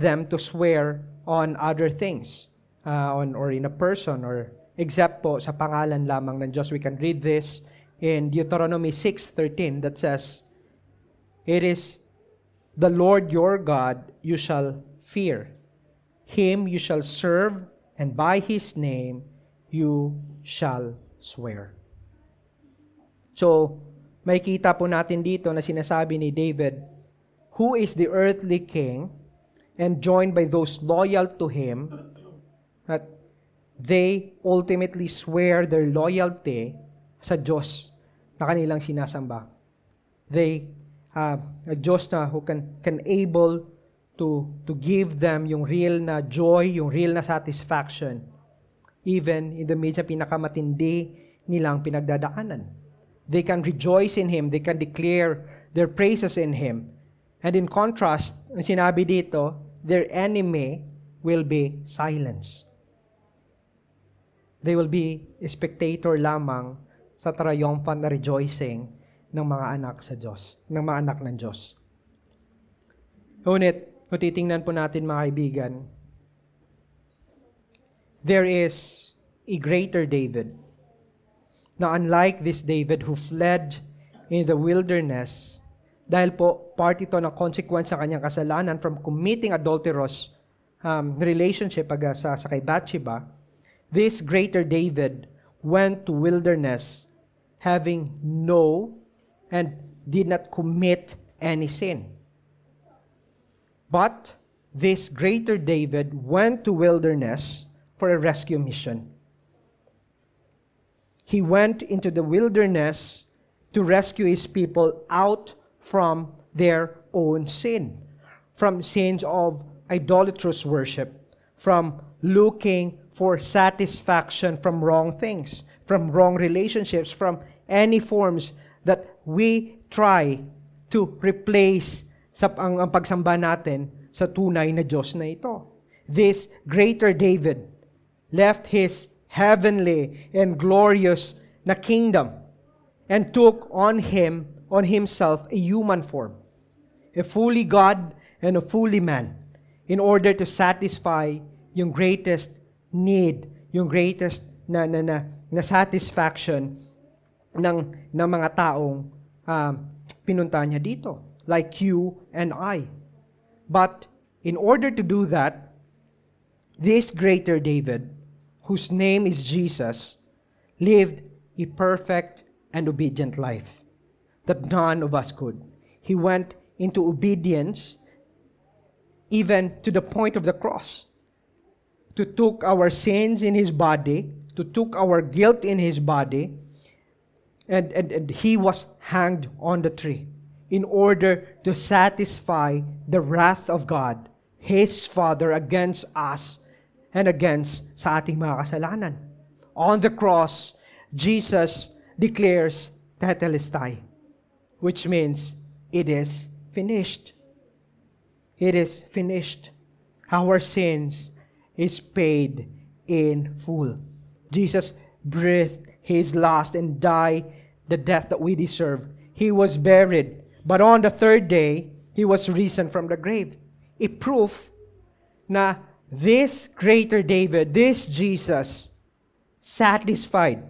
them to swear on other things, or in a person, or except po sa pangalan lamang ng Diyos. We can read this in Deuteronomy 6:13 that says, "It is the Lord your God you shall fear. Him you shall serve, and by His name you shall swear." So, may kita po natin dito na sinasabi ni David, who is the earthly king, and joined by those loyal to him, that they ultimately swear their loyalty sa Diyos na kanilang sinasamba. A Diyos na who can able to give them yung real na joy, yung real na satisfaction, even in the midst sa pinakamatindi nilang pinagdadaanan. They can rejoice in Him. They can declare their praises in Him. And in contrast, ang sinabi dito, their enemy will be silenced. They will be a spectator lamang sa triumphant na rejoicing ng mga anak sa Diyos, ng mga anak ng Diyos. Ngunit, kung titingnan po natin mga kaibigan, there is a greater David. Now, unlike this David who fled in the wilderness, dahil po part ito ng consequence sa kanyang kasalanan from committing adulterous relationship sa kay Bathsheba, this greater David went to wilderness having no and did not commit any sin. But this greater David went to wilderness for a rescue mission. He went into the wilderness to rescue his people out from their own sin, from sins of idolatrous worship, from looking for satisfaction from wrong things, from wrong relationships, from any forms that we try to replace ang pagsamba natin sa tunay na Diyos na ito. This greater David left his heavenly and glorious na kingdom and took on himself a human form, a fully God and a fully man, in order to satisfy yung greatest need, yung greatest na satisfaction ng mga taong pinunta niya dito, like you and I. But in order to do that, this greater David, whose name is Jesus, lived a perfect and obedient life that none of us could. He went into obedience even to the point of the cross, to took our sins in His body, to took our guilt in His body, and He was hanged on the tree in order to satisfy the wrath of God, His Father, against us and against sa ating mga kasalanan. On the cross, Jesus declares tetelestai, which means it is finished. It is finished. our sins is paid in full. Jesus breathed His last and died the death that we deserve. He was buried, but on the third day, He was risen from the grave. A proof na this greater David, this Jesus, satisfied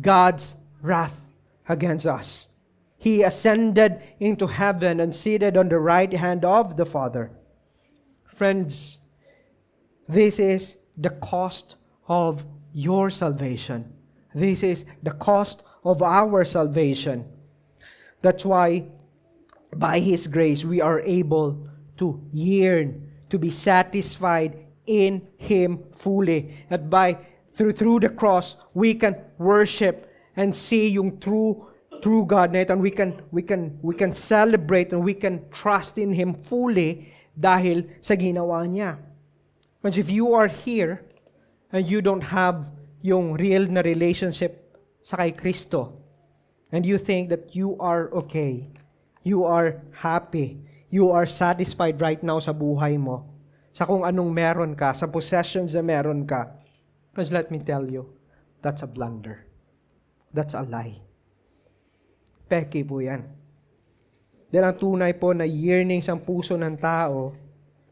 God's wrath against us. He ascended into heaven and seated on the right hand of the Father. Friends, this is the cost of your salvation. This is the cost of our salvation. That's why, by His grace, we are able to yearn, to be satisfied in Him fully. That through the cross, we can worship and see yung true God na ito, and we can celebrate and we can trust in Him fully dahil sa ginawa niya. But if you are here and you don't have yung real na relationship sa kay Kristo, and you think that you are okay, you are happy, you are satisfied right now sa buhay mo, sa kung anong meron ka, sa possessions na meron ka, because let me tell you, that's a blunder. That's a lie. Peke po yan. Dahil ang tunay po na yearning sa puso ng tao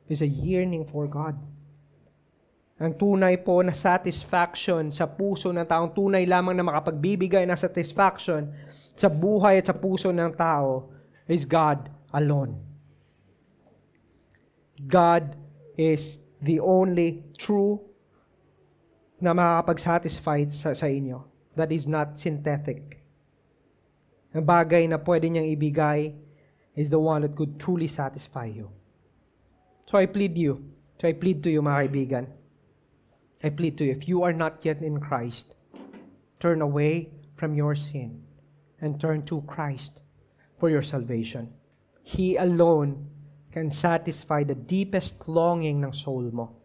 is a yearning for God. Ang tunay po na satisfaction sa puso ng tao, ang tunay lamang na makapagbibigay ng satisfaction sa buhay at sa puso ng tao is God alone. God is the only true na makakapag-satisfy sa inyo. That is not synthetic. Ang bagay na pwede niyang ibigay is the one that could truly satisfy you. So I plead to you, mga kaibigan. I plead to you, if you are not yet in Christ, turn away from your sin and turn to Christ for your salvation. He alone can satisfy the deepest longing ng soul mo.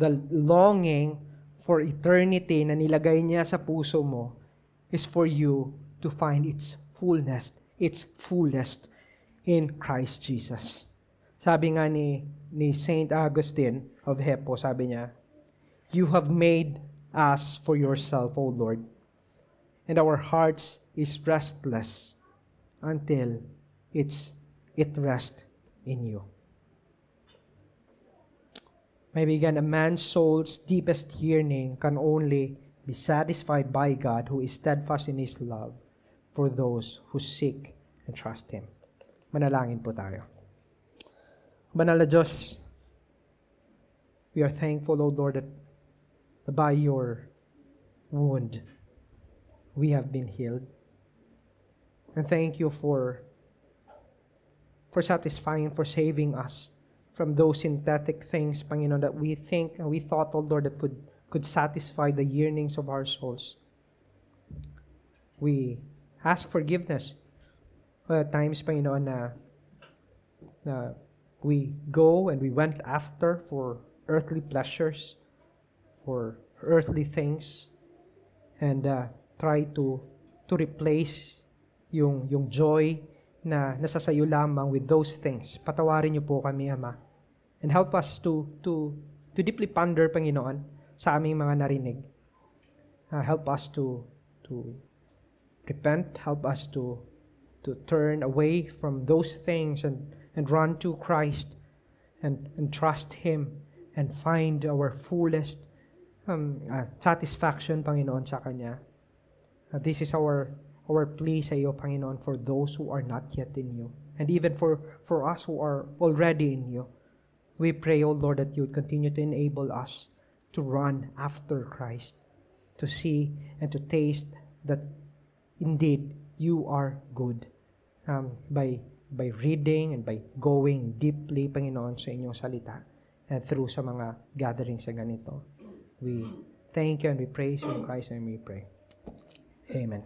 The longing for eternity na nilagay niya sa puso mo is for you to find its fullest in Christ Jesus. Sabi nga ni Saint Augustine of Hippo, sabi niya, "You have made us for yourself, O Lord, and our hearts is restless until it rests in you." Maybe again, a man's soul's deepest yearning can only be satisfied by God, who is steadfast in His love for those who seek and trust Him. Manalangin po tayo. Banal na Diyos, we are thankful, O Lord, that by your wound, we have been healed. And thank you for satisfying, for saving us from those synthetic things, Panginoon, that we think and we thought, oh Lord, that could satisfy the yearnings of our souls. We ask forgiveness at times, Panginoon, na we go and we went after for earthly pleasures, for earthly things, and try to replace yung joy na nasa sayo lamang with those things. Patawarin niyo po kami, Ama. And help us to deeply ponder, Panginoon, sa aming mga narinig. Help us to repent. Help us to turn away from those things and run to Christ and trust Him and find our fullest satisfaction, Panginoon, sa Kanya. This is our plea sa iyo, Panginoon, for those who are not yet in you. And even for us who are already in you. We pray, O Lord, that you would continue to enable us to run after Christ, to see and to taste that indeed you are good. By reading and by going deeply, Panginoon, sa inyong salita and through sa mga gatherings sa ganito. We thank you and we praise you in Christ's name we pray. Amen.